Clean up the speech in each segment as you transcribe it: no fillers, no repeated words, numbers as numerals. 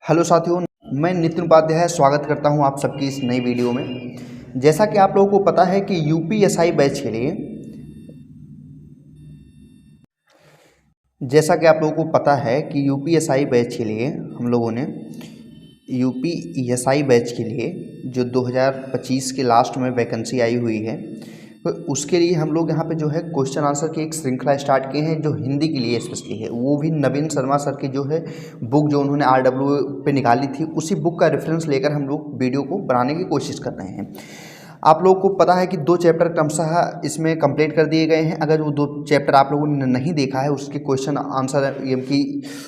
Hello साथियों, मैं नितिन उपाध्याय स्वागत करता हूं आप सबकी इस नई वीडियो में। जैसा कि आप लोगों को पता है कि यूपीएसआई बैच के लिए हम लोगों ने यूपीएसआई बैच के लिए जो 2025 के लास्ट में वैकेंसी आई हुई है, तो उसके लिए हम लोग यहाँ पे जो है क्वेश्चन आंसर की एक श्रृंखला स्टार्ट किए हैं जो हिंदी के लिए स्पेशली है। वो भी नवीन शर्मा सर की जो है बुक जो उन्होंने आरडब्ल्यू पे निकाली थी, उसी बुक का रेफरेंस लेकर हम लोग वीडियो को बनाने की कोशिश कर रहे हैं। आप लोगों को पता है कि 2 चैप्टर क्रमशः इसमें कंप्लीट कर दिए गए हैं। अगर वो 2 चैप्टर आप लोगों ने नहीं देखा है, उसके क्वेश्चन आंसर की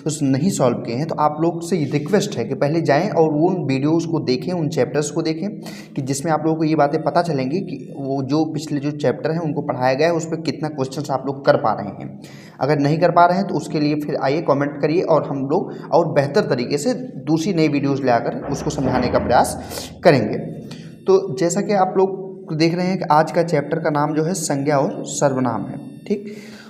उस नहीं सॉल्व किए हैं, तो आप लोग से रिक्वेस्ट है कि पहले जाएं और वो उन वीडियोस को देखें, उन चैप्टर्स को देखें, कि जिसमें आप लोगों को ये बातें पता चलेंगी कि वो जो पिछले जो चैप्टर हैं उनको पढ़ाया गया है उस पर कितना क्वेश्चन आप लोग कर पा रहे हैं। अगर नहीं कर पा रहे हैं तो उसके लिए फिर आइए कॉमेंट करिए और हम लोग और बेहतर तरीके से दूसरी नई वीडियोज़ ले आकर उसको समझाने का प्रयास करेंगे। तो जैसा कि आप लोग देख रहे हैं कि आज का चैप्टर का नाम जो है संज्ञा और सर्वनाम है, ठीक।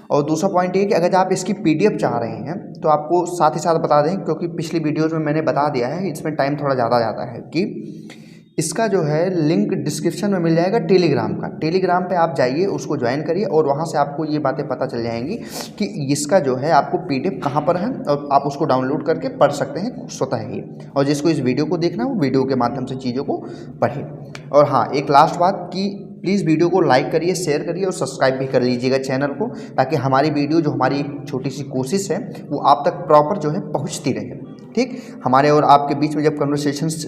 और दूसरा पॉइंट ये कि अगर आप इसकी पीडीएफ चाह रहे हैं तो आपको साथ ही साथ बता दें, क्योंकि पिछली वीडियोज़ में मैंने बता दिया है, इसमें टाइम थोड़ा ज़्यादा जाता है, कि इसका जो है लिंक डिस्क्रिप्शन में मिल जाएगा टेलीग्राम का। टेलीग्राम पे आप जाइए, उसको ज्वाइन करिए और वहाँ से आपको ये बातें पता चल जाएंगी कि इसका जो है आपको पीडीएफ कहाँ पर है और आप उसको डाउनलोड करके पढ़ सकते हैं स्वतः ही। और जिसको इस वीडियो को देखना है वो वीडियो के माध्यम से चीज़ों को पढ़े। और हाँ, एक लास्ट बात कि प्लीज़ वीडियो को लाइक करिए, शेयर करिए और सब्सक्राइब भी कर लीजिएगा चैनल को, ताकि हमारी वीडियो जो हमारी एक छोटी सी कोशिश है वो आप तक प्रॉपर जो है पहुँचती रहे, ठीक। हमारे और आपके बीच में जब कन्वर्सेशंस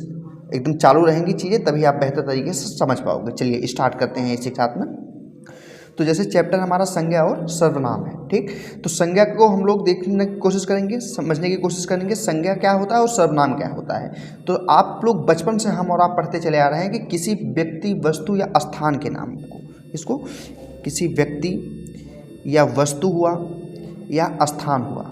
एकदम चालू रहेंगी चीज़ें, तभी आप बेहतर तरीके से समझ पाओगे। चलिए स्टार्ट करते हैं इसी साथ में। तो जैसे चैप्टर हमारा संज्ञा और सर्वनाम है, ठीक। तो संज्ञा को हम लोग देखने की कोशिश करेंगे, समझने की कोशिश करेंगे संज्ञा क्या होता है और सर्वनाम क्या होता है। तो आप लोग बचपन से हम और आप पढ़ते चले आ रहे हैं कि किसी व्यक्ति, वस्तु या स्थान के नाम को, इसको किसी व्यक्ति या वस्तु हुआ या स्थान हुआ,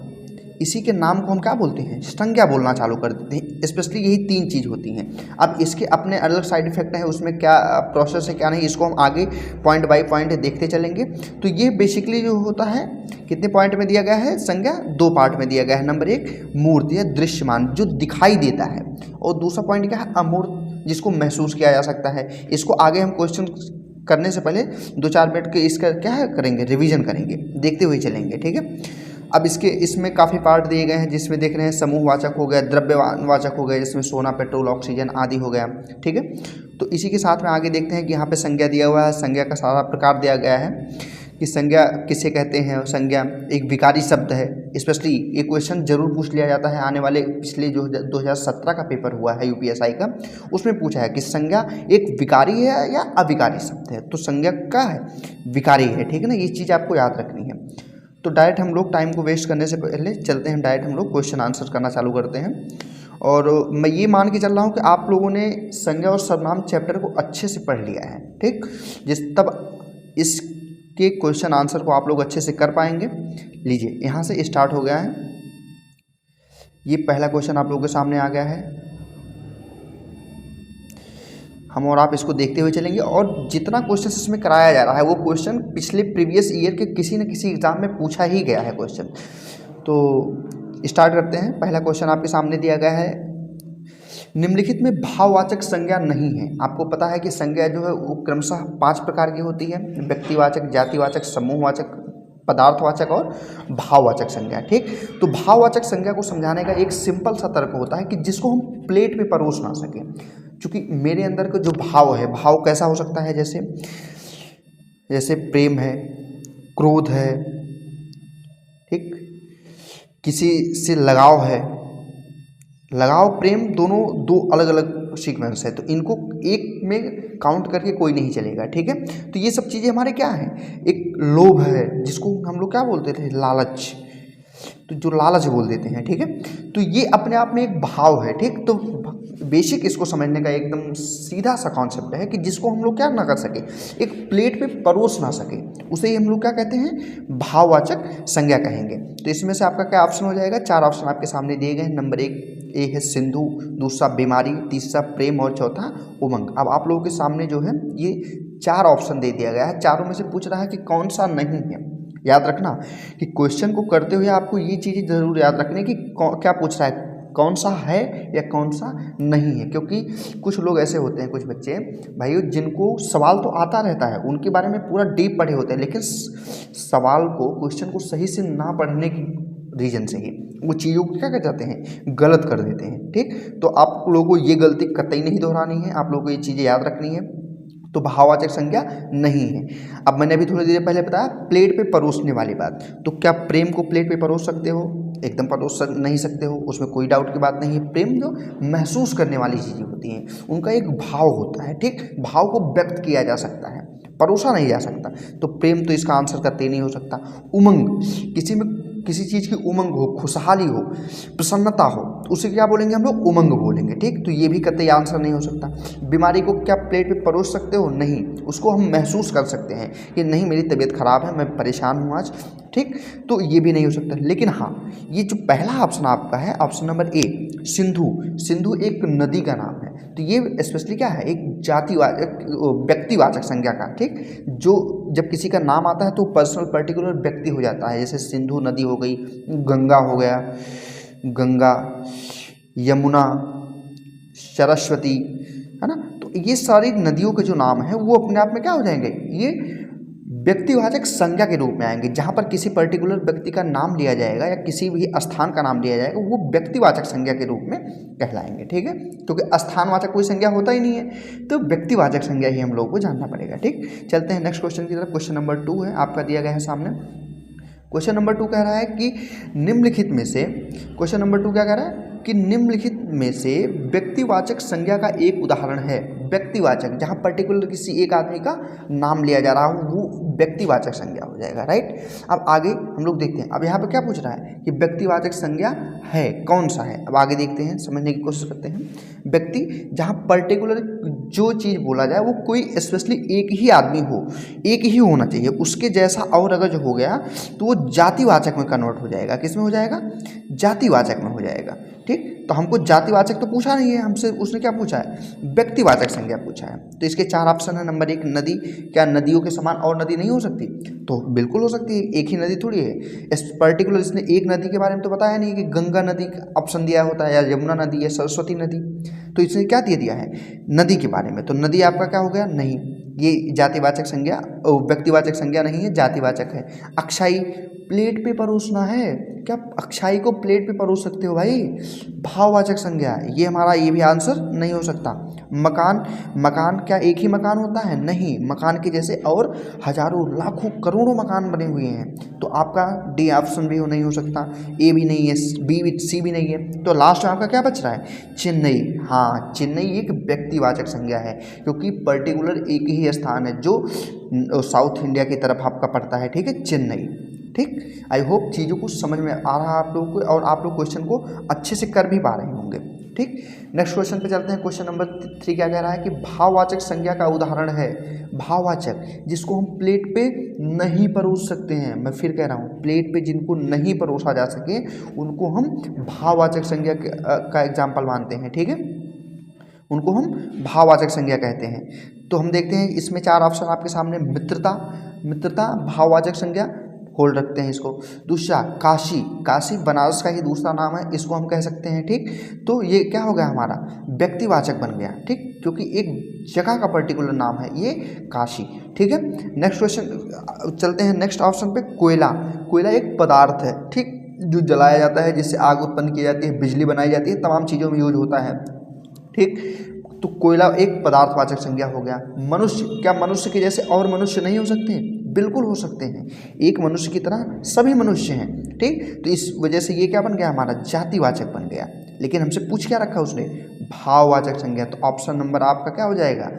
इसी के नाम को हम क्या बोलते हैं, संज्ञा बोलना चालू कर देते हैं। स्पेशली यही 3 चीज़ होती हैं। अब इसके अपने अलग साइड इफेक्ट हैं, उसमें क्या प्रोसेस है क्या नहीं, इसको हम आगे पॉइंट बाय पॉइंट देखते चलेंगे। तो ये बेसिकली जो होता है, कितने पॉइंट में दिया गया है, संज्ञा 2 पार्ट में दिया गया है। नंबर 1 मूर्त या दृश्यमान, जो दिखाई देता है, और दूसरा पॉइंट क्या है, अमूर्त, जिसको महसूस किया जा सकता है। इसको आगे हम क्वेश्चन करने से पहले 2-4 मिनट के इसका क्या है करेंगे, रिविजन करेंगे, देखते हुए चलेंगे, ठीक है। अब इसमें काफ़ी पार्ट दिए गए हैं, जिसमें देख रहे हैं समूहवाचक हो गया, द्रव्यवाचक हो गया, जिसमें सोना, पेट्रोल, ऑक्सीजन आदि हो गया, ठीक है। तो इसी के साथ में आगे देखते हैं कि यहाँ पे संज्ञा दिया हुआ है, संज्ञा का सारा प्रकार दिया गया है कि संज्ञा किसे कहते हैं। संज्ञा एक विकारी शब्द है। स्पेशली ये क्वेश्चन जरूर पूछ लिया जाता है, आने वाले पिछले जो 2017 का पेपर हुआ है यूपीएसआई का, उसमें पूछा है कि संज्ञा एक विकारी है या अविकारी शब्द है। तो संज्ञा क्या है, विकारी है, ठीक है ना। ये चीज़ आपको याद रखनी है। तो डायरेक्ट हम लोग टाइम को वेस्ट करने से पहले चलते हैं, डायरेक्ट हम लोग क्वेश्चन आंसर करना चालू करते हैं। और मैं ये मान के चल रहा हूँ कि आप लोगों ने संज्ञा और सर्वनाम चैप्टर को अच्छे से पढ़ लिया है, ठीक। तब इसके क्वेश्चन आंसर को आप लोग अच्छे से कर पाएंगे। लीजिए, यहाँ से स्टार्ट हो गया है। ये पहला क्वेश्चन आप लोगों के सामने आ गया है। हम और आप इसको देखते हुए चलेंगे, और जितना क्वेश्चन इसमें कराया जा रहा है वो क्वेश्चन पिछले प्रीवियस ईयर के किसी न किसी एग्जाम में पूछा ही गया है क्वेश्चन। तो स्टार्ट करते हैं। पहला क्वेश्चन आपके सामने दिया गया है, निम्नलिखित में भाववाचक संज्ञा नहीं है। आपको पता है कि संज्ञा जो है वो क्रमशः 5 प्रकार की होती है, व्यक्तिवाचक, जातिवाचक, समूहवाचक, पदार्थवाचक और भाववाचक संज्ञा, ठीक। तो भाववाचक संज्ञा को समझाने का एक सिंपल सा तर्क होता है कि जिसको हम प्लेट पे परोस ना सकें। क्योंकि मेरे अंदर का जो भाव है, भाव कैसा हो सकता है, जैसे प्रेम है, क्रोध है, ठीक, किसी से लगाव है। लगाव, प्रेम, दोनों 2 अलग अलग सीक्वेंस है, तो इनको एक में काउंट करके कोई नहीं चलेगा, ठीक है। तो ये सब चीज़ें हमारे क्या हैं, एक लोभ है, जिसको हम लोग क्या बोलते थे, लालच, तो जो लालच बोल देते हैं, ठीक है। तो ये अपने आप में एक भाव है, ठीक। तो बेसिक इसको समझने का एकदम सीधा सा कॉन्सेप्ट है कि जिसको हम लोग क्या ना कर सके, एक प्लेट पे परोस ना सके, उसे ही हम लोग क्या कहते हैं, भाववाचक संज्ञा कहेंगे। तो इसमें से आपका क्या ऑप्शन हो जाएगा, 4 ऑप्शन आपके सामने दिए गए हैं। नंबर 1 ए है सिंधु, दूसरा बीमारी, तीसरा प्रेम और चौथा उमंग। अब आप लोगों के सामने जो है ये 4 ऑप्शन दे दिया गया है, चारों में से पूछ रहा है कि कौन सा नहीं है। याद रखना कि क्वेश्चन को करते हुए आपको ये चीज़ें जरूर याद रखनी कि क्या पूछ रहा है, कौन सा है या कौन सा नहीं है, क्योंकि कुछ लोग ऐसे होते हैं, कुछ बच्चे भाइयों जिनको सवाल तो आता रहता है, उनके बारे में पूरा डीप पढ़े होते हैं, लेकिन सवाल को, क्वेश्चन को सही से ना पढ़ने की रीजन से ही वो चीज़ों को क्या कर जाते हैं, गलत कर देते हैं। ठीक, तो आप लोगों को ये गलती कतई नहीं दोहरानी है, आप लोगों को ये चीज़ें याद रखनी है। तो भाववाचक संज्ञा नहीं है। अब मैंने अभी थोड़ी देर पहले बताया प्लेट पे परोसने वाली बात, तो क्या प्रेम को प्लेट पे परोस सकते हो? एकदम परोस नहीं सकते हो, उसमें कोई डाउट की बात नहीं है। प्रेम जो महसूस करने वाली चीज़ें होती हैं, उनका एक भाव होता है। ठीक, भाव को व्यक्त किया जा सकता है, परोसा नहीं जा सकता। तो प्रेम तो इसका आंसर करते नहीं हो सकता। उमंग, किसी में किसी चीज़ की उमंग हो, खुशहाली हो, प्रसन्नता हो, तो उसे क्या बोलेंगे हम लोग? उमंग बोलेंगे। ठीक, तो ये भी कतई आंसर नहीं हो सकता। बीमारी को क्या प्लेट पे परोस सकते हो? नहीं, उसको हम महसूस कर सकते हैं कि नहीं मेरी तबीयत खराब है, मैं परेशान हूँ आज। ठीक, तो ये भी नहीं हो सकता। लेकिन हाँ, ये जो पहला ऑप्शन आपका है, option number A, Sindhu. Sindhu एक नदी का नाम है, तो ये स्पेशली क्या है, एक जातिवाचक, व्यक्तिवाचक संज्ञा का। ठीक, जो जब किसी का नाम आता है तो पर्सनल पर्टिकुलर व्यक्ति हो जाता है। जैसे सिंधु नदी हो गई, गंगा हो गया, गंगा, यमुना, सरस्वती, है ना। तो ये सारी नदियों के जो नाम है वो अपने आप में क्या हो जाएंगे, ये व्यक्तिवाचक संज्ञा के रूप में आएंगे। जहाँ पर किसी पर्टिकुलर व्यक्ति का नाम लिया जाएगा या किसी भी स्थान का नाम लिया जाएगा, वो व्यक्तिवाचक संज्ञा के रूप में कहलाएंगे। ठीक है, क्योंकि स्थानवाचक कोई संज्ञा होता ही नहीं है, तो व्यक्तिवाचक संज्ञा ही हम लोगों को जानना पड़ेगा। ठीक, चलते हैं नेक्स्ट क्वेश्चन की तरफ। क्वेश्चन नंबर 2 है, आपका दिया गया है सामने। क्वेश्चन नंबर 2 कह रहा है कि निम्नलिखित में से, क्वेश्चन नंबर 2 क्या कह रहा है कि निम्नलिखित में से व्यक्तिवाचक संज्ञा का एक उदाहरण है। व्यक्तिवाचक, जहाँ पर्टिकुलर किसी एक आदमी का नाम लिया जा रहा हो, वो व्यक्तिवाचक संज्ञा हो जाएगा। राइट, अब आगे हम लोग देखते हैं। अब यहाँ पे क्या पूछ रहा है कि व्यक्तिवाचक संज्ञा है, कौन सा है। अब आगे देखते हैं, समझने की कोशिश करते हैं। व्यक्ति, जहाँ पर्टिकुलर जो चीज़ बोला जाए वो कोई स्पेशली एक ही आदमी हो, एक ही होना चाहिए, उसके जैसा और अगर जो हो गया तो वो जातिवाचक में कन्वर्ट हो जाएगा। किस में हो जाएगा? जातिवाचक में हो जाएगा। ठीक, तो हमको जातिवाचक तो पूछा नहीं है हमसे, उसने क्या पूछा है? व्यक्तिवाचक संज्ञा पूछा है। तो इसके 4 ऑप्शन है। नंबर 1 नदी, क्या नदियों के समान और नदी नहीं हो सकती? तो बिल्कुल हो सकती है, एक ही नदी थोड़ी है। इस पर्टिकुलर इसने एक नदी के बारे में तो बताया नहीं कि गंगा नदी ऑप्शन दिया होता है, या यमुना नदी, या सरस्वती नदी। तो इसने क्या दे दिया है? नदी के बारे में। तो नदी आपका क्या हो गया? नहीं, ये जातिवाचक संज्ञा, व्यक्तिवाचक संज्ञा नहीं है, जातिवाचक है। अक्षाई, प्लेट पे परोसना है, क्या अक्षाई को प्लेट पे परोस सकते हो भाई? भाववाचक संज्ञा, ये हमारा ये भी आंसर नहीं हो सकता। मकान, मकान क्या एक ही मकान होता है? नहीं, मकान के जैसे और हजारों लाखों करोड़ों मकान बने हुए हैं। तो आपका डी ऑप्शन भी नहीं हो सकता, ए भी नहीं है, बी भी, सी भी नहीं है। तो लास्ट में आपका क्या बच रहा है? चेन्नई। हाँ, चेन्नई एक व्यक्तिवाचक संज्ञा है, क्योंकि पर्टिकुलर एक ही स्थान है जो साउथ इंडिया की तरफ आपका पड़ता है। ठीक है, चेन्नई। ठीक, आई होप चीज़ों को समझ में आ रहा है आप लोगों को, और आप लोग क्वेश्चन को अच्छे से कर भी पा रहे होंगे। ठीक, नेक्स्ट क्वेश्चन पे चलते हैं। क्वेश्चन नंबर 3 क्या कह रहा है कि भाववाचक संज्ञा का उदाहरण है। भाववाचक, जिसको हम प्लेट पे नहीं परोस सकते हैं। मैं फिर कह रहा हूँ, प्लेट पे जिनको नहीं परोसा जा सके उनको हम भाववाचक संज्ञा का एग्जाम्पल मानते हैं। ठीक है, उनको हम भाववाचक संज्ञा कहते हैं। तो हम देखते हैं इसमें 4 ऑप्शन आपके सामने। मित्रता, मित्रता भाववाचक संज्ञा, होल्ड रखते हैं इसको। दूसरा काशी, काशी बनारस का ही दूसरा नाम है, इसको हम कह सकते हैं। ठीक, तो ये क्या हो गया हमारा? व्यक्तिवाचक बन गया। ठीक, क्योंकि एक जगह का पर्टिकुलर नाम है ये काशी। ठीक है, नेक्स्ट क्वेश्चन चलते हैं नेक्स्ट ऑप्शन पे। कोयला, कोयला एक पदार्थ है। ठीक, जो जलाया जाता है, जिससे आग उत्पन्न की जाती है, बिजली बनाई जाती है, तमाम चीज़ों में यूज होता है। ठीक, तो कोयला एक पदार्थवाचक संज्ञा हो गया। मनुष्य, क्या मनुष्य के जैसे और मनुष्य नहीं हो सकते? बिल्कुल हो सकते हैं, एक मनुष्य की तरह सभी मनुष्य हैं। ठीक, तो इस वजह से ये क्या बन गया हमारा? जातिवाचक बन गया। लेकिन हमसे पूछ क्या रखा उसने? भाववाचक संज्ञा। तो ऑप्शन नंबर आपका क्या हो जाएगा?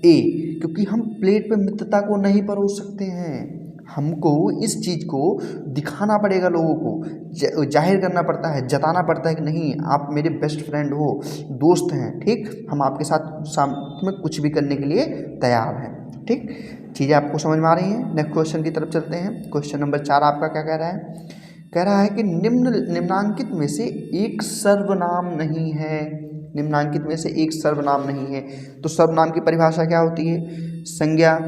ए, क्योंकि हम प्लेट पे मित्रता को नहीं परोस सकते हैं। हमको इस चीज़ को दिखाना पड़ेगा, लोगों को जाहिर करना पड़ता है, जताना पड़ता है कि नहीं आप मेरे बेस्ट फ्रेंड हो, दोस्त हैं। ठीक, हम आपके साथ में कुछ भी करने के लिए तैयार हैं। ठीक, चीज़ें आपको समझ में आ रही हैं। नेक्स्ट क्वेश्चन की तरफ चलते हैं। क्वेश्चन नंबर 4 आपका क्या कह रहा है? कह रहा है कि निम्नांकित में से एक सर्वनाम नहीं है। निम्नांकित में से एक सर्वनाम नहीं है। तो सर्वनाम की परिभाषा क्या होती है? संज्ञा,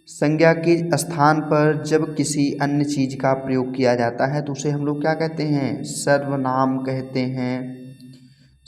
संज्ञा के स्थान पर जब किसी अन्य चीज़ का प्रयोग किया जाता है तो उसे हम लोग क्या कहते हैं? सर्वनाम कहते हैं।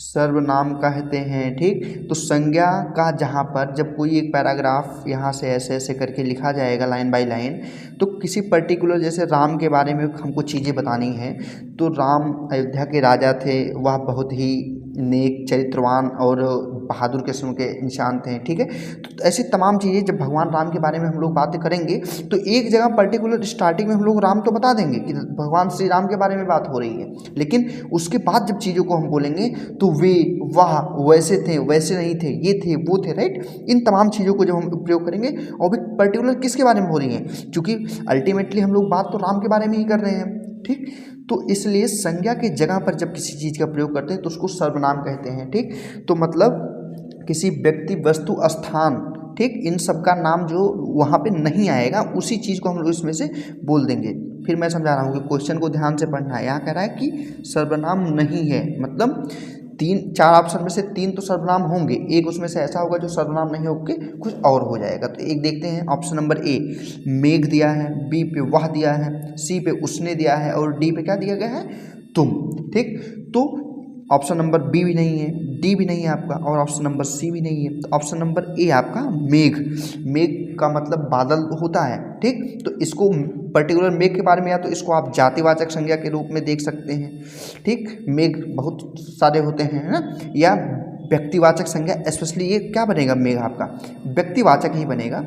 सर्वनाम कहते हैं। ठीक, तो संज्ञा का जहाँ पर जब कोई एक पैराग्राफ यहाँ से ऐसे ऐसे करके लिखा जाएगा लाइन बाय लाइन, तो किसी पर्टिकुलर जैसे राम के बारे में हमको चीज़ें बतानी है, तो राम अयोध्या के राजा थे, वह बहुत ही नेक, चरित्रवान और बहादुर किस्म के इंसान थे। ठीक है, तो ऐसी तमाम चीज़ें जब भगवान राम के बारे में हम लोग बातें करेंगे तो एक जगह पर्टिकुलर स्टार्टिंग में हम लोग राम तो बता देंगे कि भगवान श्री राम के बारे में बात हो रही है, लेकिन उसके बाद जब चीज़ों को हम बोलेंगे तो वे, वाह, वैसे थे, वैसे नहीं थे, ये थे, वो थे, राइट। इन तमाम चीज़ों को जब हम प्रयोग करेंगे और भी पर्टिकुलर किसके बारे में हो रही है, क्योंकि अल्टीमेटली हम लोग बात तो राम के बारे में ही कर रहे हैं। ठीक, तो इसलिए संज्ञा की जगह पर जब किसी चीज़ का प्रयोग करते हैं तो उसको सर्वनाम कहते हैं। ठीक, तो मतलब किसी व्यक्ति, वस्तु, स्थान, ठीक, इन सब का नाम जो वहाँ पे नहीं आएगा उसी चीज़ को हम लोग इसमें से बोल देंगे। फिर मैं समझा रहा हूँ कि क्वेश्चन को ध्यान से पढ़ना है। यहाँ कह रहा है कि सर्वनाम नहीं है, मतलब 4 ऑप्शन में से 3 तो सर्वनाम होंगे, एक उसमें से ऐसा होगा जो सर्वनाम नहीं होके कुछ और हो जाएगा। तो एक देखते हैं, ऑप्शन नंबर ए मेघ दिया है, बी पे वह दिया है, सी पे उसने दिया है और डी पे क्या दिया गया है, तुम। ठीक, तो ऑप्शन नंबर बी भी नहीं है, डी भी नहीं है आपका, और ऑप्शन नंबर सी भी नहीं है। तो ऑप्शन नंबर ए आपका मेघ। मेघ का मतलब बादल होता है। ठीक, तो इसको पर्टिकुलर मेघ के बारे में या तो इसको आप जातिवाचक संज्ञा के रूप में देख सकते हैं। ठीक, मेघ बहुत सारे होते हैं, है ना, या व्यक्तिवाचक संज्ञा, स्पेशली ये क्या बनेगा, मेघ आपका व्यक्तिवाचक ही बनेगा।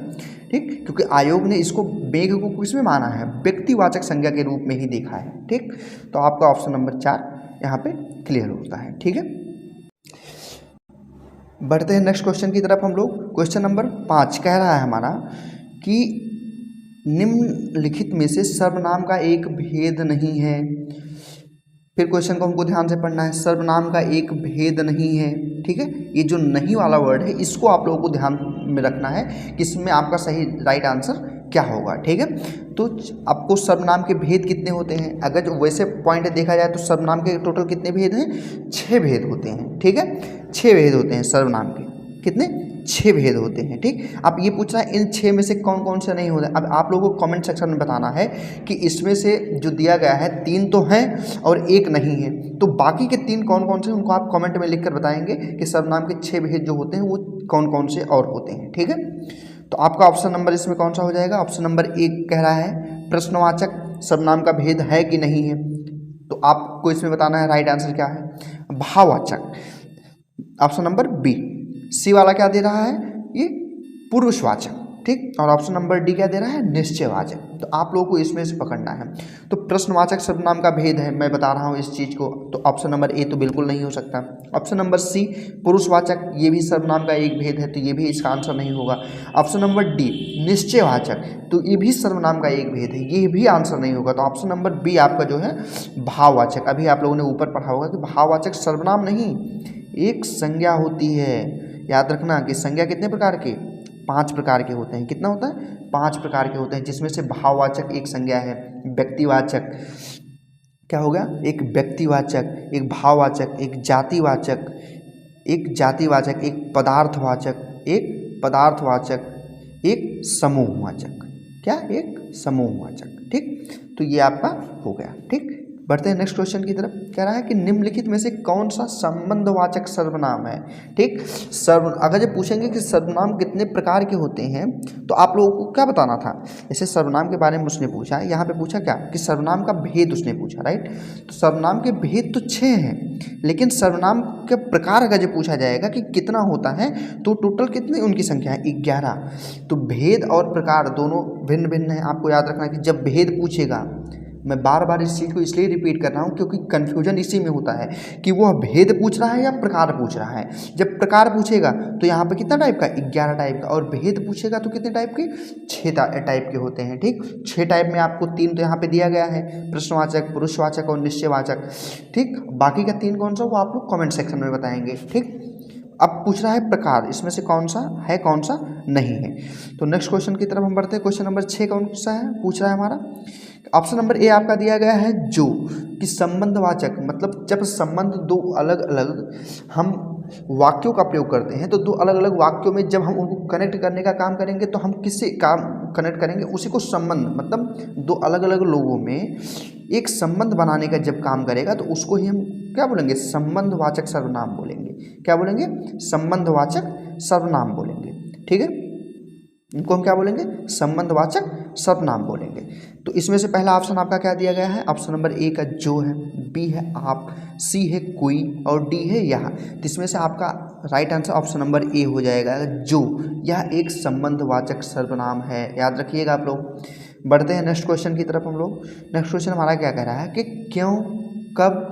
ठीक, क्योंकि आयोग ने इसको मेघ को किसमें माना है, व्यक्तिवाचक संज्ञा के रूप में ही देखा है। ठीक, तो आपका ऑप्शन नंबर 4 यहाँ पे क्लियर होता है। ठीक है, बढ़ते हैं नेक्स्ट क्वेश्चन की तरफ हम लोग। क्वेश्चन नंबर 5 कह रहा है हमारा कि निम्नलिखित में से सर्वनाम का एक भेद नहीं है। फिर क्वेश्चन को हमको ध्यान से पढ़ना है, सर्वनाम का एक भेद नहीं है। ठीक है, ये जो नहीं वाला वर्ड है इसको आप लोगों को ध्यान में रखना है कि इसमें आपका सही राइट आंसर क्या होगा। ठीक है, तो आपको सर्वनाम के भेद कितने होते हैं, अगर जो वैसे पॉइंट देखा जाए तो सर्वनाम के टोटल कितने भेद हैं, 6 भेद होते हैं। ठीक है, 6 भेद होते हैं सर्वनाम के, कितने, 6 भेद होते हैं। ठीक, आप ये पूछ रहा है इन 6 में से कौन कौन से नहीं होते। अब आप लोगों को कमेंट सेक्शन में बताना है कि इसमें से जो दिया गया है 3 तो हैं और 1 नहीं है, तो बाकी के 3 कौन कौन से उनको आप कमेंट में लिखकर बताएंगे कि सर्वनाम के 6 भेद जो होते हैं वो कौन कौन से और होते हैं। ठीक है, तो आपका ऑप्शन नंबर इसमें कौन सा हो जाएगा, ऑप्शन नंबर 1 कह रहा है प्रश्नवाचक सर्वनाम का भेद है कि नहीं है, तो आपको इसमें बताना है राइट आंसर क्या है, भाववाचक, ऑप्शन नंबर बी। सी वाला क्या दे रहा है, ये पुरुषवाचक। ठीक, और ऑप्शन नंबर डी क्या दे रहा है, निश्चयवाचक। तो आप लोगों को इसमें से पकड़ना है। तो प्रश्नवाचक सर्वनाम का भेद है, मैं बता रहा हूँ इस चीज़ को, तो ऑप्शन नंबर ए तो बिल्कुल नहीं हो सकता। ऑप्शन नंबर सी पुरुषवाचक, ये भी सर्वनाम का एक भेद है, तो ये भी इसका आंसर नहीं होगा। ऑप्शन नंबर डी निश्चयवाचक, तो ये भी सर्वनाम का एक भेद है, ये भी आंसर नहीं होगा। तो ऑप्शन नंबर बी आपका जो है भाववाचक। अभी आप लोगों ने ऊपर पढ़ा होगा कि भाववाचक सर्वनाम नहीं, एक संज्ञा होती है। याद रखना कि संज्ञा कितने प्रकार के, 5 प्रकार के होते हैं। कितना होता है, 5 प्रकार के होते हैं, जिसमें से भाववाचक एक संज्ञा है, व्यक्तिवाचक क्या हो गया, एक व्यक्तिवाचक, एक भाववाचक, एक जातिवाचक, एक पदार्थवाचक, एक समूहवाचक। क्या, एक समूहवाचक। ठीक, तो ये आपका हो गया। ठीक, बढ़ते हैं नेक्स्ट क्वेश्चन की तरफ। कह रहा है कि निम्नलिखित में से कौन सा संबंधवाचक सर्वनाम है। ठीक, अगर जब पूछेंगे कि सर्वनाम कितने प्रकार के होते हैं तो आप लोगों को क्या बताना था, जैसे सर्वनाम के बारे में उसने पूछा, यहाँ पे पूछा क्या कि सर्वनाम का भेद उसने पूछा, राइट। तो सर्वनाम के भेद तो 6 हैं, लेकिन सर्वनाम के प्रकार अगर जब पूछा जाएगा कि कितना होता है तो टोटल कितनी उनकी संख्या है, 11। तो भेद और प्रकार दोनों भिन्न भिन्न है। आपको याद रखना कि जब भेद पूछेगा, मैं बार बार इस चीज़ को इसलिए रिपीट कर रहा हूँ क्योंकि कन्फ्यूजन इसी में होता है कि वह भेद पूछ रहा है या प्रकार पूछ रहा है। जब प्रकार पूछेगा तो यहाँ पे कितना टाइप का, 11 टाइप का, और भेद पूछेगा तो कितने टाइप के, 6 टाइप के होते हैं। ठीक, 6 टाइप में आपको 3 तो यहाँ पे दिया गया है, प्रश्नवाचक, पुरुषवाचक और निश्चयवाचक। ठीक, बाकी का 3 कौन सा वो आप लोग कॉमेंट सेक्शन में बताएंगे। ठीक, अब पूछ रहा है प्रकार, इसमें से कौन सा है कौन सा नहीं है। तो नेक्स्ट क्वेश्चन की तरफ हम बढ़ते हैं। क्वेश्चन नंबर 6 कौन सा है, पूछ रहा है हमारा ऑप्शन नंबर ए आपका दिया गया है जो कि संबंधवाचक, मतलब जब संबंध दो अलग अलग हम वाक्यों का प्रयोग करते हैं तो 2 अलग अलग वाक्यों में जब हम उनको कनेक्ट करने का काम करेंगे तो हम किससे काम कनेक्ट करेंगे, उसी को संबंध, मतलब 2 अलग अलग लोगों में एक संबंध बनाने का जब काम करेगा तो उसको ही हम क्या बोलेंगे, संबंधवाचक सर्वनाम बोलेंगे। क्या बोलेंगे, संबंधवाचक सर्वनाम बोलेंगे। ठीक है, इनको हम क्या बोलेंगे, संबंधवाचक सर्वनाम बोलेंगे। तो इसमें से पहला ऑप्शन आपका क्या दिया गया है, ऑप्शन नंबर ए का जो है, बी है आप, सी है कोई और डी है यह। तो इसमें से आपका right answer option number A हो जाएगा, जो यह एक संबंधवाचक सर्वनाम है। याद रखिएगा आप लोग। बढ़ते हैं नेक्स्ट क्वेश्चन की तरफ हम लोग। नेक्स्ट क्वेश्चन हमारा क्या कह रहा है कि क्यों, कब,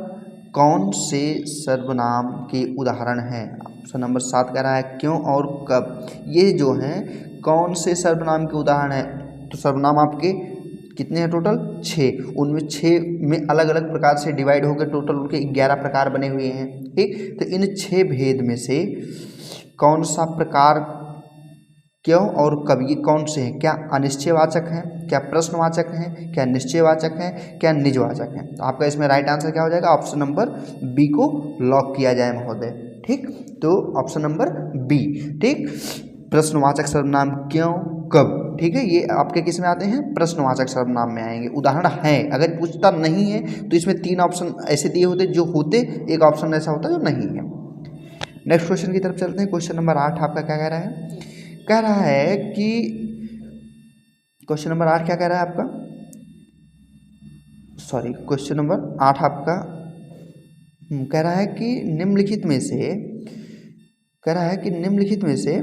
कौन से सर्वनाम के उदाहरण हैं। ऑप्शन नंबर 7 कह रहा है क्यों और कब, ये जो हैं कौन से सर्वनाम के उदाहरण हैं। तो सर्वनाम आपके कितने हैं टोटल, 6। उनमें 6 में अलग अलग प्रकार से डिवाइड होकर टोटल उनके 11 प्रकार बने हुए हैं। ठीक, तो इन 6 भेद में से कौन सा प्रकार, क्यों और कब, ये कौन से हैं, क्या अनिश्चयवाचक हैं, क्या प्रश्नवाचक हैं, क्या निश्चयवाचक हैं, क्या निजवाचक हैं। तो आपका इसमें राइट आंसर क्या हो जाएगा, ऑप्शन नंबर बी को लॉक किया जाए महोदय। ठीक, तो ऑप्शन नंबर बी। ठीक, प्रश्नवाचक सर्वनाम क्यों कब, ठीक है, ये आपके किस में आते हैं, प्रश्नवाचक सर्वनाम में आएंगे। उदाहरण है, अगर पूछता नहीं है तो इसमें 3 ऑप्शन ऐसे दिए होते जो होते, एक ऑप्शन ऐसा होता जो नहीं है। नेक्स्ट क्वेश्चन की तरफ चलते हैं। क्वेश्चन नंबर 8 आपका क्या कह रहा है, कह रहा है कि क्वेश्चन नंबर 8 क्या कह रहा है आपका, सॉरी क्वेश्चन नंबर 8 आपका कह रहा है कि निम्नलिखित में से, कह रहा है कि निम्नलिखित में से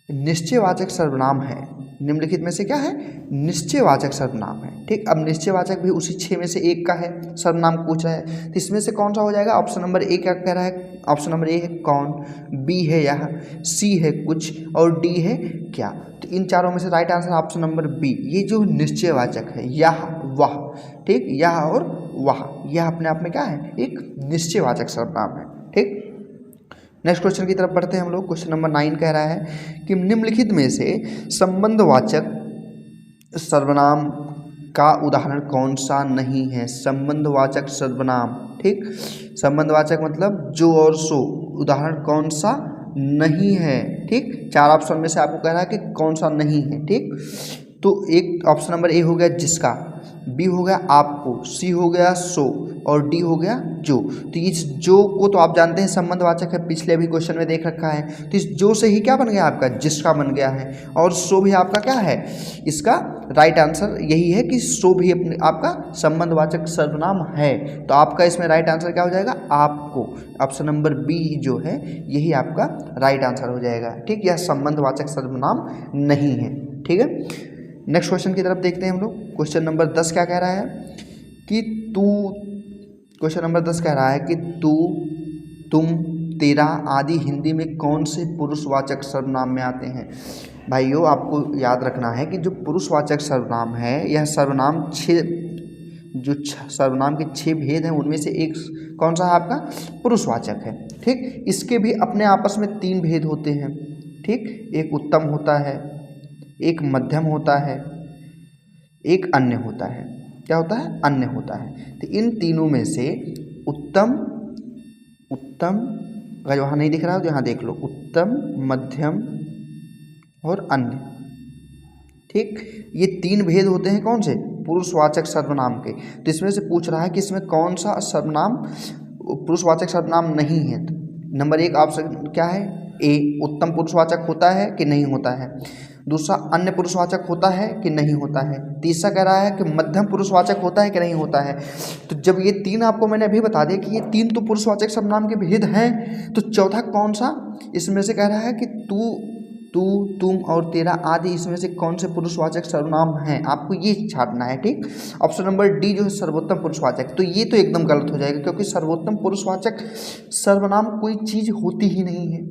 निश्चयवाचक सर्वनाम है। निम्नलिखित में से क्या है, निश्चयवाचक सर्वनाम है। ठीक, अब निश्चयवाचक भी उसी 6 में से एक का है, सर्वनाम पूछ रहा है, तो इसमें से कौन सा हो जाएगा। ऑप्शन नंबर ए क्या कह रहा है, ऑप्शन नंबर ए है कौन, बी है यह, सी है कुछ और डी है क्या। तो इन चारों में से right answer option number B, ये जो निश्चयवाचक है, यह वह। ठीक, यह और वह, यह अपने आप में क्या है, एक निश्चयवाचक सर्वनाम है। ठीक, नेक्स्ट क्वेश्चन की तरफ बढ़ते हैं हम लोग। क्वेश्चन नंबर 9 कह रहा है कि निम्नलिखित में से संबंधवाचक सर्वनाम का उदाहरण कौन सा नहीं है। संबंधवाचक सर्वनाम, ठीक, संबंधवाचक मतलब जो और सो, उदाहरण कौन सा नहीं है। ठीक, 4 ऑप्शन में से आपको कह रहा है कि कौन सा नहीं है। ठीक, तो एक ऑप्शन नंबर ए हो गया जिसका, बी हो गया आपको, सी हो गया सो और डी हो गया जो। तो इस जो को तो आप जानते हैं संबंधवाचक है, पिछले भी क्वेश्चन में देख रखा है। तो इस जो से ही क्या बन गया आपका, जिसका बन गया है, और सो भी आपका क्या है, इसका राइट आंसर यही है कि सो भी अपने आपका संबंधवाचक सर्वनाम है। तो आपका इसमें राइट आंसर क्या हो जाएगा, आपको, ऑप्शन नंबर बी जो है यही आपका राइट आंसर हो जाएगा। ठीक, यह संबंधवाचक सर्वनाम नहीं है। ठीक है, नेक्स्ट क्वेश्चन की तरफ देखते हैं हम लोग। क्वेश्चन नंबर 10 क्या कह रहा है कि तू, क्वेश्चन नंबर 10 कह रहा है कि तू, तुम, तेरा आदि हिंदी में कौन से पुरुषवाचक सर्वनाम में आते हैं। भाइयों, आपको याद रखना है कि जो पुरुषवाचक सर्वनाम है, यह सर्वनाम 6, जो सर्वनाम के 6 भेद हैं उनमें से एक कौन सा है आपका, पुरुषवाचक है। ठीक, इसके भी अपने आपस में 3 भेद होते हैं। ठीक, एक उत्तम होता है, एक मध्यम होता है, एक अन्य होता है। क्या होता है, अन्य होता है। तो इन तीनों में से उत्तम, उत्तम अगर वहाँ नहीं दिख रहा हो तो यहाँ देख लो, उत्तम, मध्यम और अन्य। ठीक, ये 3 भेद होते हैं कौन से, पुरुषवाचक सर्वनाम के। तो इसमें से पूछ रहा है कि इसमें कौन सा सर्वनाम पुरुषवाचक सर्वनाम नहीं है। नंबर 1 ऑप्शन क्या है, ए, उत्तम पुरुषवाचक होता है कि नहीं होता है। दूसरा, अन्य पुरुषवाचक होता है कि नहीं होता है। तीसरा कह रहा है कि मध्यम पुरुषवाचक होता है कि नहीं होता है। तो जब ये 3 आपको मैंने अभी बता दिया कि ये 3 तो पुरुषवाचक सर्वनाम के भेद हैं, तो चौथा कौन सा, इसमें से कह रहा है कि तू, तू, तुम और तेरा आदि, इसमें से कौन से पुरुषवाचक सर्वनाम हैं, आपको ये छांटना है। ठीक, ऑप्शन नंबर डी जो है सर्वोत्तम पुरुषवाचक, तो ये तो एकदम गलत हो जाएगा, क्योंकि सर्वोत्तम पुरुषवाचक सर्वनाम कोई चीज़ होती ही नहीं है।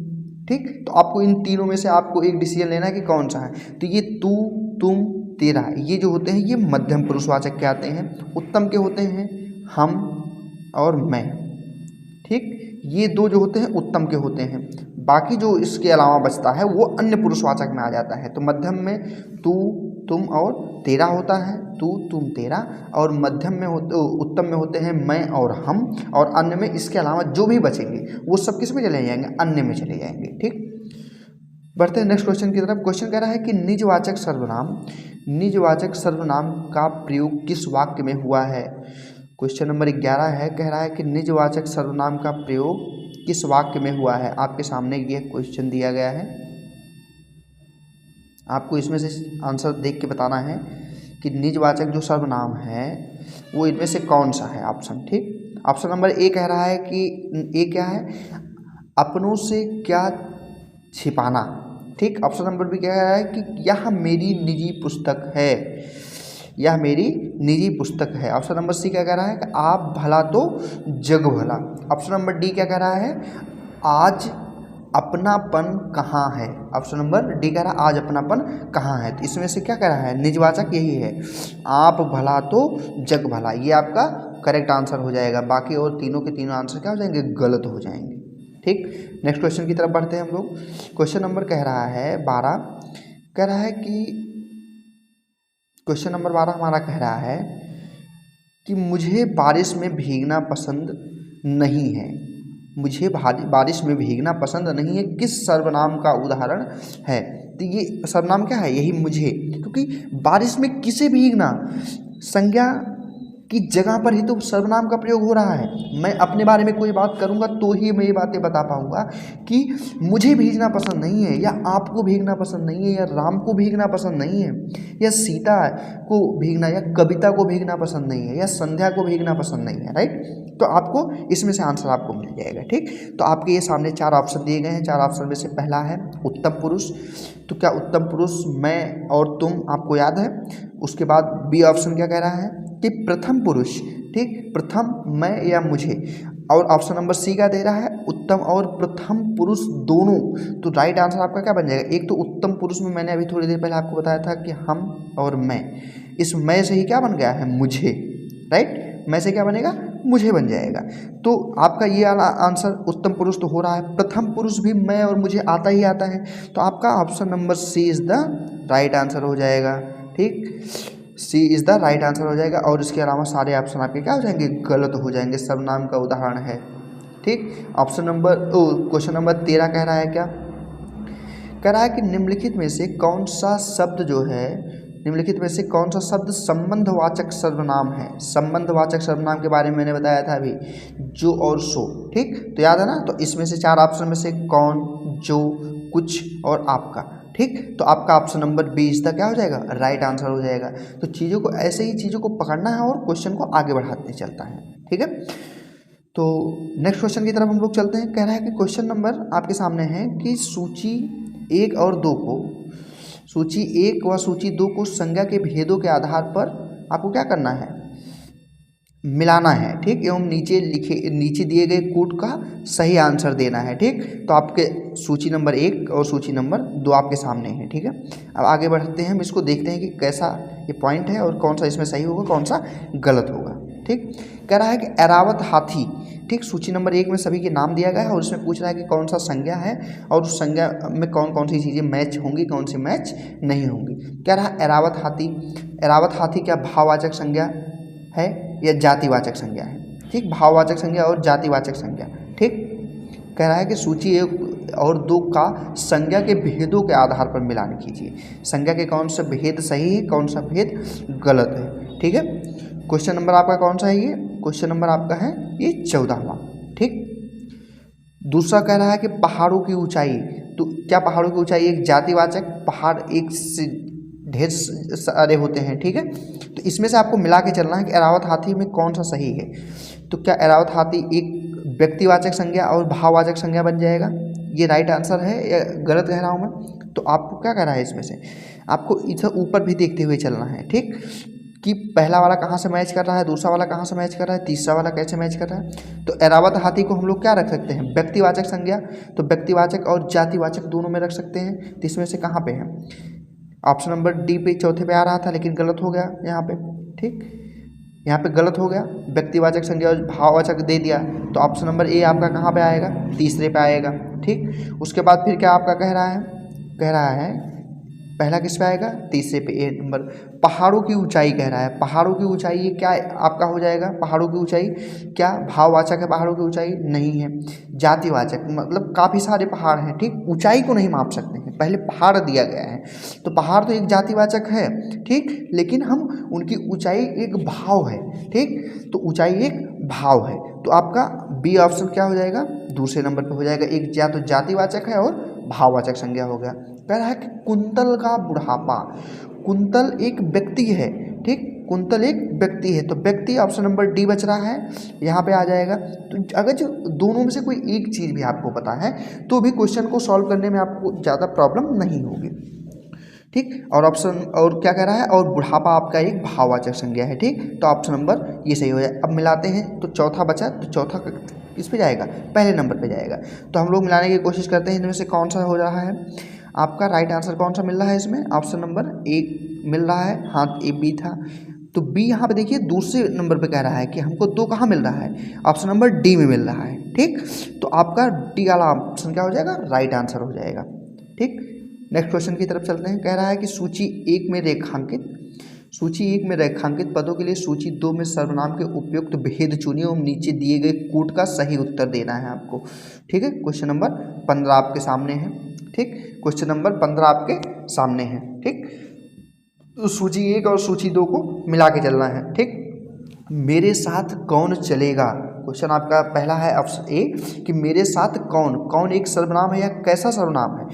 ठीक, तो आपको इन तीनों में से आपको एक डिसीजन लेना है कि कौन सा है। तो ये तू, तुम, तेरा, ये जो होते हैं ये मध्यम पुरुषवाचक के आते हैं। उत्तम के होते हैं हम और मैं। ठीक, ये 2 जो होते हैं उत्तम के होते हैं। बाकी जो इसके अलावा बचता है वो अन्य पुरुषवाचक में आ जाता है। तो मध्यम में तू, तुम और तेरा होता है, तू, तुम, तेरा, और मध्यम में उत्तम में होते हैं मैं और हम, और अन्य में इसके अलावा जो भी बचेंगे वो सब किस में चले जाएंगे, अन्य में चले जाएंगे। ठीक, बढ़ते हैं नेक्स्ट क्वेश्चन की तरफ। क्वेश्चन कह रहा है कि निजवाचक सर्वनाम, निजवाचक सर्वनाम का प्रयोग किस वाक्य में हुआ है। क्वेश्चन नंबर 11 है, कह रहा है कि निजवाचक सर्वनाम का प्रयोग किस वाक्य में हुआ है। आपके सामने ये क्वेश्चन दिया गया है, आपको इसमें से आंसर देख के बताना है कि निजवाचक जो सर्वनाम है वो इनमें से कौन सा है ऑप्शन। ठीक, ऑप्शन नंबर ए कह रहा है कि ए क्या है, अपनों से क्या छिपाना। ठीक, ऑप्शन नंबर बी कह रहा है कि यह मेरी निजी पुस्तक है, यह मेरी निजी पुस्तक है। ऑप्शन नंबर सी क्या कह रहा है कि आप भला तो जग भला। ऑप्शन नंबर डी क्या कह रहा है, आज अपनापन कहाँ है। ऑप्शन नंबर डी कह रहा है आज अपनापन कहाँ है। तो इसमें से क्या कह रहा है, निजवाचक यही है, आप भला तो जग भला, ये आपका करेक्ट आंसर हो जाएगा। बाकी और तीनों के तीनों आंसर क्या हो जाएंगे, गलत हो जाएंगे। ठीक, नेक्स्ट क्वेश्चन की तरफ बढ़ते हैं हम लोग। क्वेश्चन नंबर कह रहा है 12, कह रहा है कि क्वेश्चन नंबर 12 हमारा कह रहा है कि मुझे बारिश में भीगना पसंद नहीं है। मुझे बारिश में भीगना पसंद नहीं है किस सर्वनाम का उदाहरण है। तो ये सर्वनाम क्या है, यही मुझे, क्योंकि बारिश में किसे भीगना, संज्ञा की जगह पर ही तो सर्वनाम का प्रयोग हो रहा है। मैं अपने बारे में कोई बात करूंगा तो ही मैं ये बातें बता पाऊंगा कि मुझे भीगना पसंद नहीं है, या आपको भीगना पसंद नहीं है, या राम को भीगना पसंद नहीं है, या सीता को भीगना, या कविता को भीगना पसंद नहीं है, या संध्या को भीगना पसंद नहीं है। राइट, तो आपको इसमें से आंसर आपको मिल जाएगा। ठीक, तो आपके ये सामने 4 ऑप्शन दिए गए हैं। 4 ऑप्शन में से पहला है उत्तम पुरुष। तो क्या उत्तम पुरुष मैं और तुम आपको याद है। उसके बाद बी ऑप्शन क्या कह रहा है कि प्रथम पुरुष। ठीक, प्रथम मैं या मुझे। और ऑप्शन नंबर सी का दे रहा है उत्तम और प्रथम पुरुष दोनों। तो राइट आंसर आपका क्या बन जाएगा, एक तो उत्तम पुरुष में मैंने अभी थोड़ी देर पहले आपको बताया था कि हम और मैं, इस मैं से ही क्या बन गया है, मुझे। राइट, मैं से क्या बनेगा, मुझे बन जाएगा। तो आपका ये वाला आंसर उत्तम पुरुष तो हो रहा है, प्रथम पुरुष भी मैं और मुझे आता ही आता है। तो आपका option number C is the right answer हो जाएगा। ठीक, C is the right answer हो जाएगा। और इसके अलावा सारे ऑप्शन आपके क्या हो जाएंगे, गलत हो जाएंगे, सर्वनाम का उदाहरण है। ठीक, ऑप्शन नंबर क्वेश्चन नंबर 13 कह रहा है क्या, कह रहा है कि निम्नलिखित में से कौन सा शब्द जो है, निम्नलिखित में से कौन सा शब्द संबंधवाचक सर्वनाम है। संबंधवाचक सर्वनाम के बारे में मैंने बताया था अभी, जो और सो। ठीक, तो याद है ना। तो इसमें से 4 ऑप्शन में से कौन, जो, कुछ और आपका। ठीक, तो आपका ऑप्शन नंबर 20 तक क्या हो जाएगा, राइट आंसर हो जाएगा। तो चीज़ों को ऐसे ही चीज़ों को पकड़ना है और क्वेश्चन को आगे बढ़ाते चलता है। ठीक है, तो नेक्स्ट क्वेश्चन की तरफ हम लोग चलते हैं। कह रहा है कि क्वेश्चन नंबर आपके सामने है कि सूची 1 और 2 को, सूची 1 व सूची 2 को संज्ञा के भेदों के आधार पर आपको क्या करना है, मिलाना है। ठीक, एवं नीचे दिए गए कूट का सही आंसर देना है। ठीक, तो आपके सूची नंबर 1 और सूची नंबर 2 आपके सामने है। ठीक है, अब आगे बढ़ते हैं, हम इसको देखते हैं कि कैसा ये पॉइंट है और कौन सा इसमें सही होगा, कौन सा गलत होगा। ठीक, कह रहा है कि एरावत हाथी। ठीक, सूची नंबर 1 में सभी के नाम दिया गया है और उसमें पूछ रहा है कि कौन सा संज्ञा है और उस संज्ञा में कौन कौन सी चीज़ें मैच होंगी, कौन सी मैच नहीं होंगी। कह रहा है एरावत हाथी। एरावत हाथी क्या भाववाचक संज्ञा है या जातिवाचक संज्ञा है। ठीक, भाववाचक संज्ञा और जातिवाचक संज्ञा। ठीक, कह रहा है कि सूची 1 और 2 का संज्ञा के भेदों के आधार पर मिलान कीजिए। संज्ञा के कौन सा भेद सही है, कौन सा भेद गलत है। ठीक है, क्वेश्चन नंबर आपका कौन सा है, ये क्वेश्चन नंबर आपका है ये 14वां। ठीक, दूसरा कह रहा है कि पहाड़ों की ऊंचाई। तो क्या पहाड़ों की ऊंचाई एक जातिवाचक, पहाड़ एक से ढेर सारे होते हैं। ठीक है, तो इसमें से आपको मिला के चलना है कि एरावत हाथी में कौन सा सही है। तो क्या एरावत हाथी एक व्यक्तिवाचक संज्ञा और भाववाचक संज्ञा बन जाएगा, ये राइट आंसर है या गलत कह रहा हूँ मैं। तो आपको क्या कह रहा है, इसमें से आपको इधर ऊपर भी देखते हुए चलना है। ठीक, कि पहला वाला कहाँ से मैच कर रहा है, दूसरा वाला कहाँ से मैच कर रहा है, तीसरा वाला कैसे मैच कर रहा है। तो एरावत हाथी को हम लोग क्या रख सकते हैं, व्यक्तिवाचक संज्ञा। तो व्यक्तिवाचक और जातिवाचक दोनों में रख सकते हैं। तो इसमें से कहाँ पे है, ऑप्शन नंबर डी पे चौथे पे आ रहा था लेकिन गलत हो गया यहाँ पे। ठीक, यहाँ पे गलत हो गया, व्यक्तिवाचक संज्ञा और भाववाचक दे दिया। तो ऑप्शन नंबर ए आपका कहाँ पे आएगा, तीसरे पे आएगा। ठीक, उसके बाद फिर क्या आपका कह रहा है, कह रहा है पहला किस पे आएगा, तीसरे पे ए नंबर। पहाड़ों की ऊंचाई कह रहा है, पहाड़ों की ऊंचाई ये क्या आपका हो जाएगा, पहाड़ों की ऊंचाई क्या भाववाचक है, पहाड़ों की ऊंचाई नहीं है, जातिवाचक, मतलब काफ़ी सारे पहाड़ हैं। ठीक, ऊंचाई को नहीं माप सकते हैं। पहले पहाड़ दिया गया है, तो पहाड़ तो एक जातिवाचक है, ठीक, लेकिन हम उनकी ऊंचाई एक भाव है, ठीक, तो ऊंचाई एक भाव है, तो आपका बी ऑप्शन क्या हो जाएगा, दूसरे नंबर पे हो जाएगा। एक या तो जातिवाचक है और भाववाचक संज्ञा हो गया। कह रहा है कि कुंतल का बुढ़ापा, कुंतल एक व्यक्ति है, ठीक, कुंतल एक व्यक्ति है, तो व्यक्ति ऑप्शन नंबर डी बच रहा है, यहाँ पे आ जाएगा। तो अगर जो दोनों में से कोई एक चीज़ भी आपको पता है तो भी क्वेश्चन को सॉल्व करने में आपको ज़्यादा प्रॉब्लम नहीं होगी, ठीक। और ऑप्शन और क्या कह रहा है, और बुढ़ापा आपका एक भाववाचक संज्ञा है, ठीक, तो ऑप्शन नंबर ये सही हो जाए। अब मिलाते हैं तो चौथा बचा, तो चौथा किस पे जाएगा, पहले नंबर पे जाएगा। तो हम लोग मिलाने की कोशिश करते हैं, इनमें से कौन सा हो रहा है, आपका राइट आंसर कौन सा मिल रहा है इसमें, ऑप्शन नंबर ए मिल रहा है, हाँ ए बी था, तो बी यहाँ पे देखिए दूसरे नंबर पे कह रहा है कि हमको 2 कहाँ मिल रहा है, ऑप्शन नंबर डी में मिल रहा है, ठीक, तो आपका डी वाला ऑप्शन क्या हो जाएगा, राइट आंसर हो जाएगा, ठीक। नेक्स्ट क्वेश्चन की तरफ चलते हैं। कह रहा है कि सूची 1 में रेखांकित पदों के लिए सूची 2 में सर्वनाम के उपयुक्त भेद चुनिए और नीचे दिए गए कोड का सही उत्तर देना है आपको, ठीक है। क्वेश्चन नंबर 15 आपके सामने है, ठीक, क्वेश्चन नंबर 15 आपके सामने है, ठीक। तो सूची 1 और सूची 2 को मिला के चलना है, ठीक। मेरे साथ कौन चलेगा, क्वेश्चन आपका पहला है ऑप्शन ए कि मेरे साथ कौन, कौन एक सर्वनाम है या कैसा सर्वनाम है,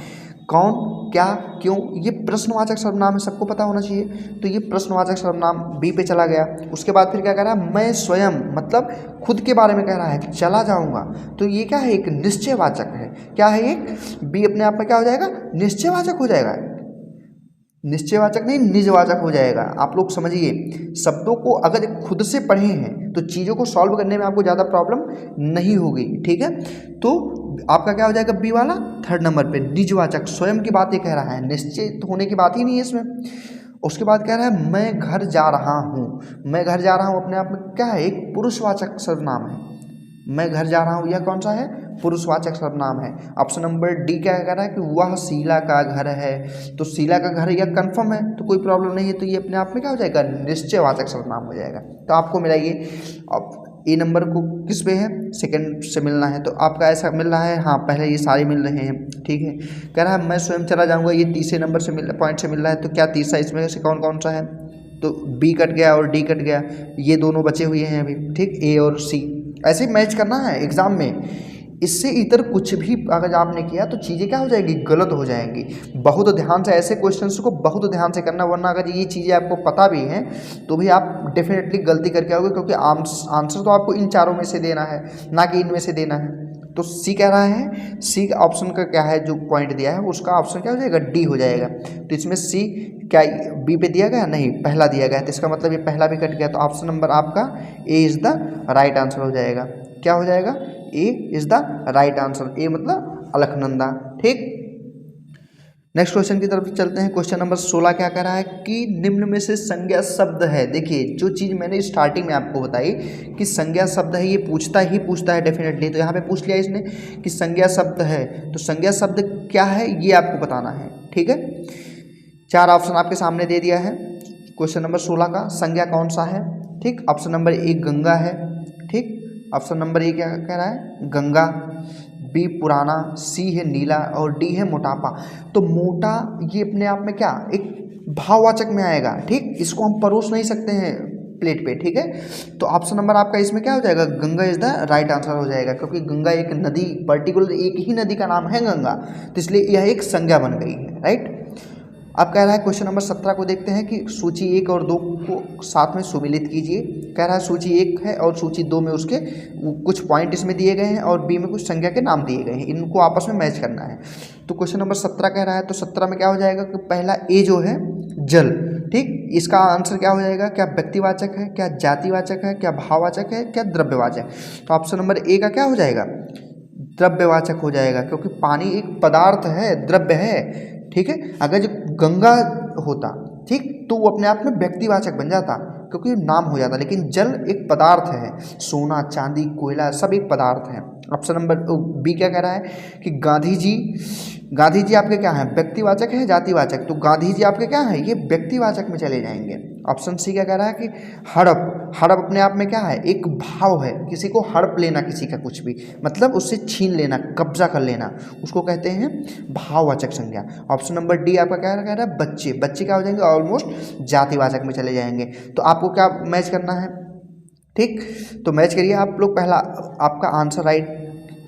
कौन, क्या, क्यों, ये प्रश्नवाचक सर्वनाम है, सबको पता होना चाहिए, तो ये प्रश्नवाचक सर्वनाम बी पे चला गया। उसके बाद फिर क्या कह रहा है, मैं स्वयं, मतलब खुद के बारे में कह रहा है, चला जाऊंगा, तो ये क्या है, एक निश्चयवाचक है, क्या है एक, बी अपने आप में क्या हो जाएगा, निश्चयवाचक हो जाएगा, निश्चयवाचक नहीं निजवाचक हो जाएगा। आप लोग समझिए, शब्दों को अगर खुद से पढ़े हैं तो चीज़ों को सॉल्व करने में आपको ज़्यादा प्रॉब्लम नहीं होगी, ठीक है। तो आपका क्या हो जाएगा, बी वाला थर्ड नंबर पे, निजवाचक, स्वयं की बात ये कह रहा है, निश्चित होने की बात ही नहीं है इसमें। उसके बाद कह रहा है मैं घर जा रहा हूँ, मैं घर जा रहा हूँ अपने आप में क्या है, एक पुरुषवाचक सर्वनाम है, मैं घर जा रहा हूँ, यह कौन सा है, पुरुषवाचक सर्वनाम है। ऑप्शन नंबर डी क्या कह रहा है कि वह शीला का घर है, तो शीला का घर यह कंफर्म है, तो कोई प्रॉब्लम नहीं है, तो ये अपने आप में क्या हो जाएगा, निश्चयवाचक सर्वनाम हो जाएगा। तो आपको मिलाइए, अब ए नंबर को किस पे है, सेकंड से मिलना है, तो आपका ऐसा मिल रहा है, हाँ पहले ये सारे मिल रहे हैं, ठीक है। कह रहा है मैं स्वयं चला जाऊँगा, ये तीसरे नंबर से पॉइंट से मिल रहा है, तो क्या तीसरा इसमें से कौन कौन सा है, तो बी कट गया और डी कट गया, ये दोनों बचे हुए हैं अभी, ठीक, ए और सी, ऐसे मैच करना है एग्जाम में। इससे इतर कुछ भी अगर आपने किया तो चीज़ें क्या हो जाएगी, गलत हो जाएंगी। बहुत ध्यान से ऐसे क्वेश्चंस को बहुत ध्यान से करना, वरना अगर ये चीज़ें आपको पता भी हैं तो भी आप डेफिनेटली गलती करके आओगे, क्योंकि आंसर तो आपको इन चारों में से देना है, ना कि इनमें से देना है। तो सी कह रहा है, सी का ऑप्शन का क्या है, जो पॉइंट दिया है उसका ऑप्शन क्या हो जाएगा, डी हो जाएगा। तो इसमें सी क्या बी पे दिया गया, नहीं पहला दिया गया, तो इसका मतलब ये पहला भी कट गया, तो ऑप्शन नंबर आपका A is the right answer हो जाएगा। क्या हो जाएगा, A is the right answer, A मतलब अलकनंदा, ठीक। नेक्स्ट क्वेश्चन की तरफ चलते हैं। क्वेश्चन नंबर 16 क्या कह रहा है कि निम्न में से संज्ञा शब्द है। देखिए जो चीज़ मैंने स्टार्टिंग में आपको बताई कि संज्ञा शब्द है, ये पूछता है डेफिनेटली, तो यहाँ पे पूछ लिया इसने कि संज्ञा शब्द है, तो संज्ञा शब्द क्या है ये आपको बताना है, ठीक है। 4 ऑप्शन आपके सामने दे दिया है क्वेश्चन नंबर 16 का, संज्ञा कौन सा है, ठीक। ऑप्शन नंबर 1 गंगा है, ठीक, ऑप्शन नंबर ए क्या कह रहा है, गंगा, बी पुराना, सी है नीला और डी है मोटापा। तो मोटा ये अपने आप में क्या एक भाववाचक में आएगा, ठीक, इसको हम परोस नहीं सकते हैं प्लेट पे, ठीक है। तो ऑप्शन नंबर आपका इसमें क्या हो जाएगा, Ganga is the right answer हो जाएगा, क्योंकि गंगा एक नदी, पर्टिकुलर एक ही नदी का नाम है गंगा, तो इसलिए यह एक संज्ञा बन गई है, राइट। अब कह रहा है क्वेश्चन नंबर 17 को देखते हैं कि सूची 1 और 2 को साथ में सुमिलित कीजिए। कह रहा है सूची 1 है और सूची 2 में उसके कुछ पॉइंट इसमें दिए गए हैं और बी में कुछ संज्ञा के नाम दिए गए हैं, इनको आपस में मैच करना है। तो क्वेश्चन नंबर 17 कह रहा है, तो 17 में क्या हो जाएगा कि पहला ए जो है जल, ठीक, इसका आंसर क्या हो जाएगा, क्या व्यक्तिवाचक है, क्या जातिवाचक है, क्या भाववाचक है, क्या द्रव्यवाचक। तो ऑप्शन नंबर ए का क्या हो जाएगा, द्रव्यवाचक हो जाएगा, क्योंकि पानी एक पदार्थ है, द्रव्य है, ठीक है। अगर जो गंगा होता, ठीक, तो वो अपने आप में व्यक्तिवाचक बन जाता, क्योंकि नाम हो जाता, लेकिन जल एक पदार्थ है, सोना चांदी कोयला सब एक पदार्थ है। ऑप्शन नंबर बी क्या कह रहा है कि गांधी जी आपके क्या हैं, व्यक्तिवाचक है जातिवाचक, तो गांधी जी आपके क्या हैं, ये व्यक्तिवाचक में चले जाएंगे। ऑप्शन सी क्या कह रहा है कि हड़प। हड़प अपने आप में क्या है, एक भाव है, किसी को हड़प लेना, किसी का कुछ भी मतलब उससे छीन लेना, कब्जा कर लेना, उसको कहते हैं भाववाचक संज्ञा। ऑप्शन नंबर डी आपका क्या कह रहा है, बच्चे। बच्चे क्या हो जाएंगे, ऑलमोस्ट जातिवाचक में चले जाएंगे। तो आपको क्या मैच करना है, ठीक, तो मैच करिए आप लोग। पहला आपका आंसर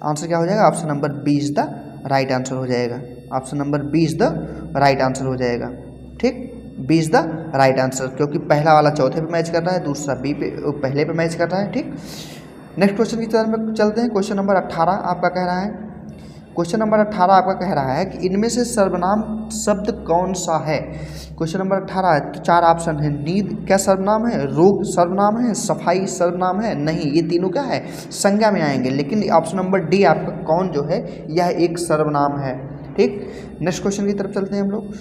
आंसर क्या हो जाएगा, option number B is the right answer हो जाएगा। Option number B is the right answer हो जाएगा, ठीक, B is the right answer, क्योंकि पहला वाला चौथे पे मैच कर रहा है, दूसरा बी पे पहले पे मैच कर रहा है, ठीक। नेक्स्ट क्वेश्चन की तरफ में चलते हैं। क्वेश्चन नंबर 18 आपका कह रहा है, क्वेश्चन नंबर 18 आपका कह रहा है कि इनमें से सर्वनाम शब्द कौन सा है। क्वेश्चन नंबर 18 है, तो 4 ऑप्शन है। नींद क्या सर्वनाम है, रोग सर्वनाम है, सफाई सर्वनाम है, नहीं, ये तीनों क्या है, संज्ञा में आएंगे। लेकिन ऑप्शन नंबर डी आपका कौन जो है, यह एक सर्वनाम है, ठीक। नेक्स्ट क्वेश्चन की तरफ चलते हैं हम लोग।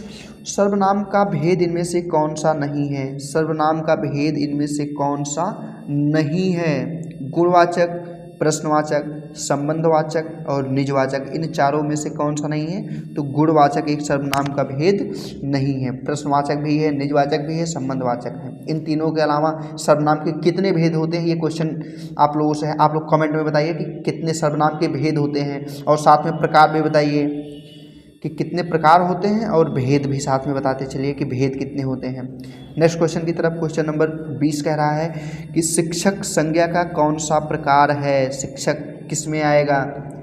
सर्वनाम का भेद इनमें से कौन सा नहीं है, सर्वनाम का भेद इनमें से कौन सा नहीं है। गुणवाचक, प्रश्नवाचक, संबंधवाचक और निजवाचक, इन चारों में से कौन सा नहीं है, तो गुणवाचक एक सर्वनाम का भेद नहीं है। प्रश्नवाचक भी है, निजवाचक भी है, संबंधवाचक है। इन तीनों के अलावा सर्वनाम के कितने भेद होते हैं, ये क्वेश्चन आप लोगों से है, आप लोग कमेंट में बताइए कि कितने सर्वनाम के भेद होते हैं, और साथ में प्रकार भी बताइए कि कितने प्रकार होते हैं, और भेद भी साथ में बताते चलिए कि भेद कितने होते हैं। नेक्स्ट क्वेश्चन की तरफ, क्वेश्चन नंबर 20 कह रहा है कि शिक्षक संज्ञा का कौन सा प्रकार है। शिक्षक किस में आएगा,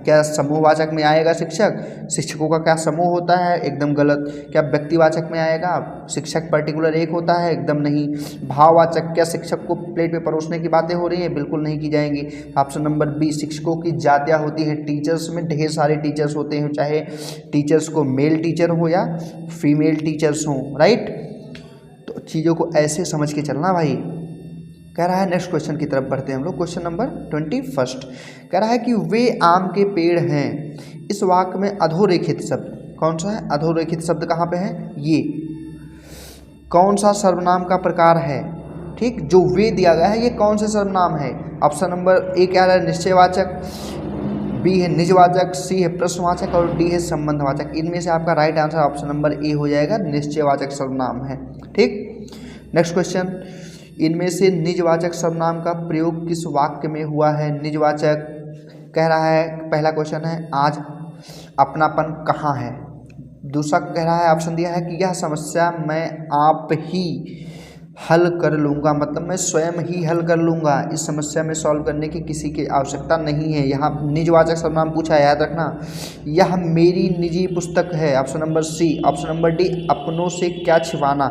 क्या समूहवाचक में आएगा शिक्षक, शिक्षकों का क्या समूह होता है, एकदम गलत। क्या व्यक्तिवाचक में आएगा, शिक्षक पर्टिकुलर एक होता है, एकदम नहीं। भाववाचक, क्या शिक्षक को प्लेट पे परोसने की बातें हो रही हैं, बिल्कुल नहीं की जाएंगी। ऑप्शन नंबर बी, शिक्षकों की जातियाँ होती हैं, टीचर्स में ढेर सारे टीचर्स होते हैं, चाहे टीचर्स को मेल टीचर हो या फीमेल टीचर्स हों, राइट। तो चीज़ों को ऐसे समझ के चलना भाई। कह रहा है, नेक्स्ट क्वेश्चन की तरफ बढ़ते हैं हम लोग। क्वेश्चन नंबर 21 कह रहा है कि वे आम के पेड़ हैं। इस वाक्य में अधोरेखित शब्द कौन सा है, अधोरेखित शब्द कहाँ पे है, ये कौन सा सर्वनाम का प्रकार है, ठीक। जो वे दिया गया है ये कौन से सर्वनाम है। ऑप्शन नंबर ए क्या है, निश्चयवाचक, बी है निजवाचक, सी है प्रश्नवाचक और डी है संबंधवाचक। इनमें से आपका right answer option number A हो जाएगा, निश्चयवाचक सर्वनाम है, ठीक। नेक्स्ट क्वेश्चन, इनमें से निजवाचक सर्वनाम का प्रयोग किस वाक्य में हुआ है। निजवाचक कह रहा है, पहला क्वेश्चन है, आज अपनापन कहाँ है। दूसरा कह रहा है, ऑप्शन दिया है कि यह समस्या मैं आप ही हल कर लूँगा, मतलब मैं स्वयं ही हल कर लूँगा, इस समस्या में सॉल्व करने की किसी की आवश्यकता नहीं है। यहाँ निजवाचक सर्वनाम पूछा है, याद रखना। यह मेरी निजी पुस्तक है, option number C. Option number D, अपनों से क्या छिपाना,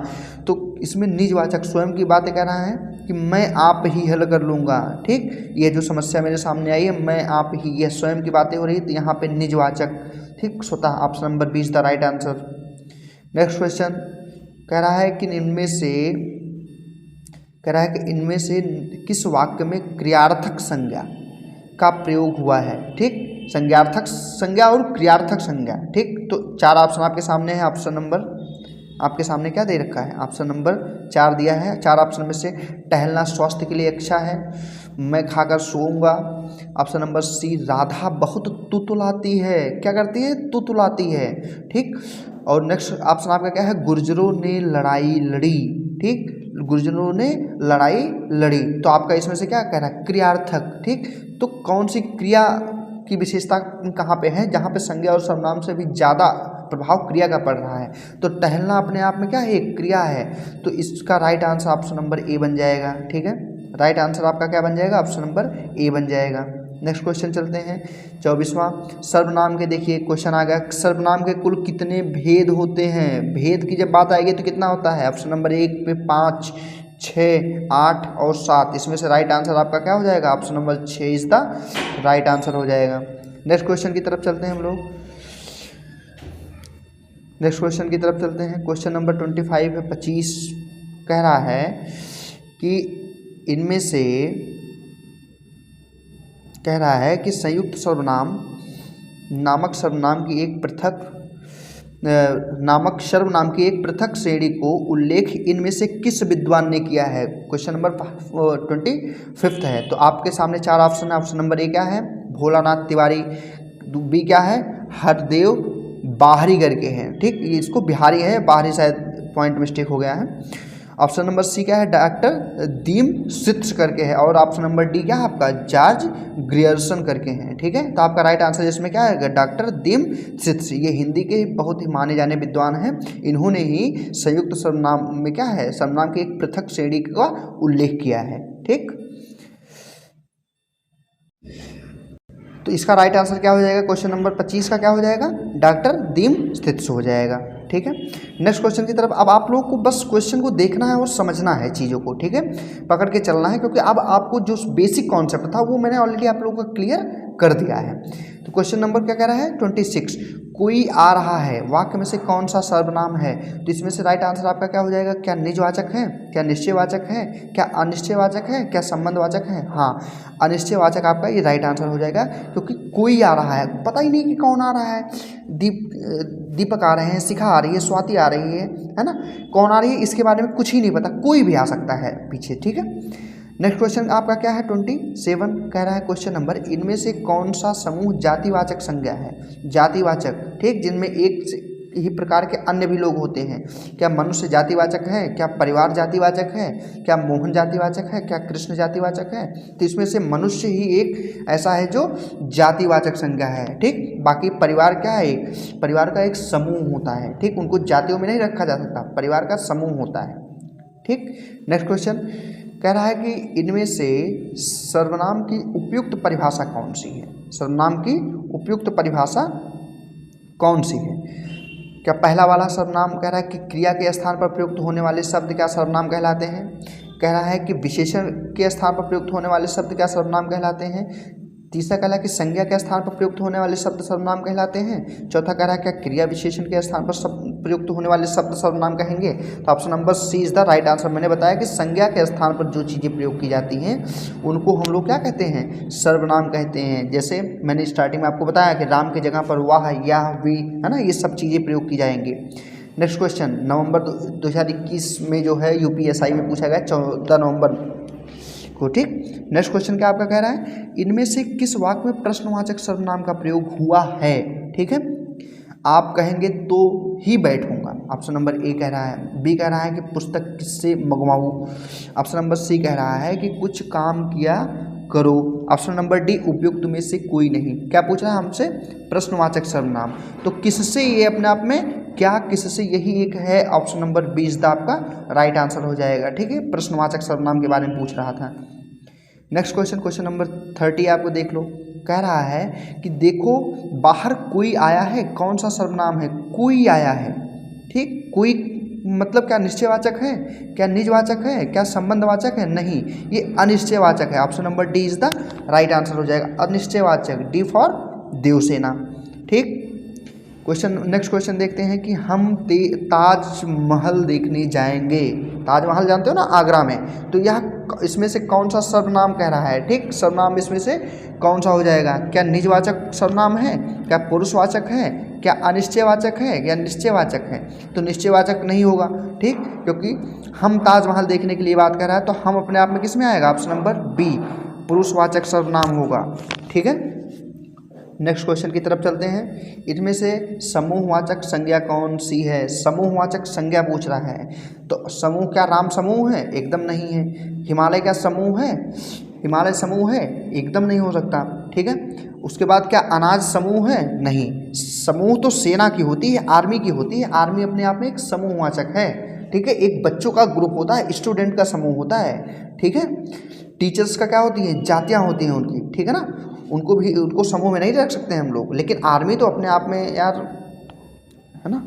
तो इसमें निजवाचक स्वयं की बातें कह रहा है कि मैं आप ही हल कर लूँगा, ठीक। ये जो समस्या मेरे सामने आई है, मैं आप ही, यह स्वयं की बातें हो रही है, तो यहाँ पे निजवाचक, ठीक, स्वतः। Option number B is the right answer. Next question कह रहा है कि इनमें से किस वाक्य में क्रियार्थक संज्ञा का प्रयोग हुआ है, ठीक। संज्ञार्थक संज्ञा और क्रियार्थक संज्ञा, ठीक। तो 4 ऑप्शन आपके सामने है। ऑप्शन नंबर आपके सामने क्या दे रखा है, ऑप्शन नंबर 4 दिया है। 4 ऑप्शन में से टहलना स्वास्थ्य के लिए अच्छा है, मैं खाकर सोऊंगा। ऑप्शन नंबर सी, राधा बहुत तुतुलाती है, क्या करती है, तुतुलाती है, ठीक। और नेक्स्ट ऑप्शन आपका क्या है, गुर्जरों ने लड़ाई लड़ी, ठीक, गुर्जरों ने लड़ाई लड़ी। तो आपका इसमें से क्या कह रहा है, क्रियार्थक, ठीक। तो कौन सी क्रिया की विशेषता कहाँ पे है, जहाँ पे संज्ञा और सर्वनाम से भी ज़्यादा प्रभाव क्रिया का पड़ रहा है। तो टहलना अपने आप में क्या है, एक क्रिया है। तो इसका right answer option number A बन जाएगा, ठीक है। राइट आंसर आपका क्या बन जाएगा, ऑप्शन नंबर ए बन जाएगा। नेक्स्ट क्वेश्चन चलते हैं 24वां। सर्वनाम के देखिए क्वेश्चन आ गया, सर्वनाम के कुल कितने भेद होते हैं। भेद की जब बात आएगी तो कितना होता है, ऑप्शन नंबर 1 पे 5, 6, 8 और 7। इसमें से राइट आंसर आपका क्या हो जाएगा, option number 6 is the right answer हो जाएगा। नेक्स्ट क्वेश्चन की तरफ चलते हैं हम लोग। नेक्स्ट क्वेश्चन की तरफ चलते हैं। क्वेश्चन नंबर 25 है 25 कह रहा है कि इनमें से कह रहा है कि संयुक्त सर्वनाम नामक सर्वनाम की एक पृथक श्रेणी को उल्लेख इनमें से किस विद्वान ने किया है। क्वेश्चन नंबर 25 है। तो आपके सामने 4 ऑप्शन है। ऑप्शन नंबर ए क्या है, भोलानाथ तिवारी, बी क्या है, हरदेव बाहरी करके हैं, ठीक। इसको बिहारी है, बाहरी शायद पॉइंट मिस्टेक हो गया है। ऑप्शन नंबर सी क्या है, डॉक्टर दीमसित्स करके है, और ऑप्शन नंबर डी क्या है आपका, जॉर्ज ग्रियर्सन करके हैं। ठीक है, तो आपका राइट आंसर इसमें क्या है, डॉक्टर दीमसित्स। ये हिंदी के बहुत ही माने जाने विद्वान हैं। इन्होंने ही संयुक्त सर्वनाम में क्या है, सर्वनाम की एक पृथक श्रेणी का उल्लेख किया है। ठीक, तो इसका राइट आंसर क्या हो जाएगा, क्वेश्चन नंबर 25 का क्या हो जाएगा, डॉक्टर दीमसित्स हो जाएगा। ठीक है, नेक्स्ट क्वेश्चन की तरफ। अब आप लोगों को बस क्वेश्चन को देखना है और समझना है चीज़ों को। ठीक है, पकड़ के चलना है, क्योंकि अब आपको जो बेसिक कॉन्सेप्ट था वो मैंने ऑलरेडी आप लोगों को क्लियर कर दिया है। तो क्वेश्चन नंबर क्या कह रहा है, 26, कोई आ रहा है वाक्य में से कौन सा सर्वनाम है। तो इसमें से राइट आंसर आपका क्या हो जाएगा, क्या निजवाचक है, क्या निश्चयवाचक है, क्या अनिश्चयवाचक है, क्या संबंधवाचक है। हाँ, अनिश्चयवाचक आपका ये राइट आंसर हो जाएगा, क्योंकि कोई आ रहा है, पता ही नहीं कि कौन आ रहा है। दीपक आ रहे हैं, शिखा आ रही है, स्वाति आ रही है ना, कौन आ रही है इसके बारे में कुछ ही नहीं पता, कोई भी आ सकता है पीछे। ठीक है, नेक्स्ट क्वेश्चन आपका क्या है, 27 कह रहा है क्वेश्चन नंबर, इनमें से कौन सा समूह जातिवाचक संज्ञा है। जातिवाचक, ठीक, जिनमें एक ही प्रकार के अन्य भी लोग होते हैं। क्या मनुष्य जातिवाचक है, क्या परिवार जातिवाचक है, क्या मोहन जातिवाचक है, क्या कृष्ण जातिवाचक है। तो इसमें से मनुष्य ही एक ऐसा है जो जातिवाचक संज्ञा है। ठीक, बाकी परिवार क्या है, परिवार का एक समूह होता है। ठीक, उनको जातियों में नहीं रखा जा सकता, परिवार का समूह होता है। ठीक, नेक्स्ट क्वेश्चन कह रहा है कि इनमें से सर्वनाम की उपयुक्त परिभाषा कौन सी है। सर्वनाम की उपयुक्त परिभाषा कौन सी है। क्या पहला वाला सर्वनाम कह रहा है कि क्रिया के स्थान पर प्रयुक्त होने वाले शब्द क्या सर्वनाम कहलाते हैं। कह रहा है कि विशेषण के स्थान पर प्रयुक्त होने वाले शब्द क्या सर्वनाम कहलाते हैं। तीसरा कह रहा है कि संज्ञा के स्थान पर प्रयुक्त होने वाले शब्द सर्वनाम कहलाते हैं। चौथा कह रहा है क्या क्रिया विशेषण के स्थान पर प्रयुक्त होने वाले शब्द सर्वनाम कहेंगे। तो option number C is the right answer. मैंने बताया कि संज्ञा के स्थान पर जो चीज़ें प्रयोग की जाती हैं उनको हम लोग क्या कहते हैं, सर्वनाम कहते हैं। जैसे मैंने स्टार्टिंग में आपको बताया कि राम की जगह पर वाह, या, वी, है ना, ये सब चीज़ें प्रयोग की जाएंगी। नेक्स्ट क्वेश्चन नवंबर 2021 में जो है यूपीएसआई में पूछा गया 14 नवंबर को। ठीक, नेक्स्ट क्वेश्चन क्या आपका कह रहा है, इनमें से किस वाक्य में प्रश्नवाचक सर्वनाम का प्रयोग हुआ है। ठीक है, आप कहेंगे तो ही बैठूंगा, ऑप्शन नंबर ए कह रहा है। बी कह रहा है कि पुस्तक किससे मंगवाऊँ। ऑप्शन नंबर सी कह रहा है कि कुछ काम किया करो। ऑप्शन नंबर डी उपयुक्त में से कोई नहीं। क्या पूछ रहा है हमसे, प्रश्नवाचक सर्वनाम। तो किससे, ये अपने आप में क्या किससे, यही एक है। ऑप्शन नंबर 20 आपका राइट आंसर हो जाएगा। ठीक है, प्रश्नवाचक सर्वनाम के बारे में पूछ रहा था। नेक्स्ट क्वेश्चन, क्वेश्चन नंबर 30 आपको देख लो। कह रहा है कि देखो बाहर कोई आया है, कौन सा सर्वनाम है, कोई आया है। ठीक, कोई मतलब क्या निश्चयवाचक है, क्या निजवाचक है, क्या संबंधवाचक है, नहीं, ये अनिश्चयवाचक है। Option number D is the right answer हो जाएगा, अनिश्चयवाचक, डी फॉर देवसेना। ठीक, क्वेश्चन नेक्स्ट क्वेश्चन देखते हैं कि हम ताजमहल देखने जाएंगे। ताजमहल जानते हो ना, आगरा में। तो यह इसमें से कौन सा सर्वनाम कह रहा है। ठीक, सर्वनाम इसमें से कौन सा हो जाएगा, क्या निजवाचक सर्वनाम है, क्या पुरुषवाचक है, क्या अनिश्चयवाचक है, या निश्चयवाचक है। तो निश्चयवाचक नहीं होगा। ठीक, क्योंकि हम ताजमहल देखने के लिए बात कर रहा है, तो हम अपने आप में किस में आएगा, ऑप्शन नंबर बी, पुरुषवाचक सर्वनाम होगा। ठीक है, नेक्स्ट क्वेश्चन की तरफ चलते हैं। इनमें से समूहवाचक संज्ञा कौन सी है। समूहवाचक संज्ञा पूछ रहा है, तो समूह क्या राम समूह है, एकदम नहीं है। हिमालय क्या समूह है, हिमालय समूह है, एकदम नहीं हो सकता। ठीक है, उसके बाद क्या अनाज समूह है, नहीं। समूह तो सेना की होती है, आर्मी की होती है। आर्मी अपने आप में एक समूहवाचक है। ठीक है, एक बच्चों का ग्रुप होता है, स्टूडेंट का समूह होता है। ठीक है, टीचर्स का क्या होती है, जातियाँ होती हैं उनकी। ठीक है ना, उनको भी, उनको समूह में नहीं रख सकते हम लोग। लेकिन आर्मी तो अपने आप में यार, है ना,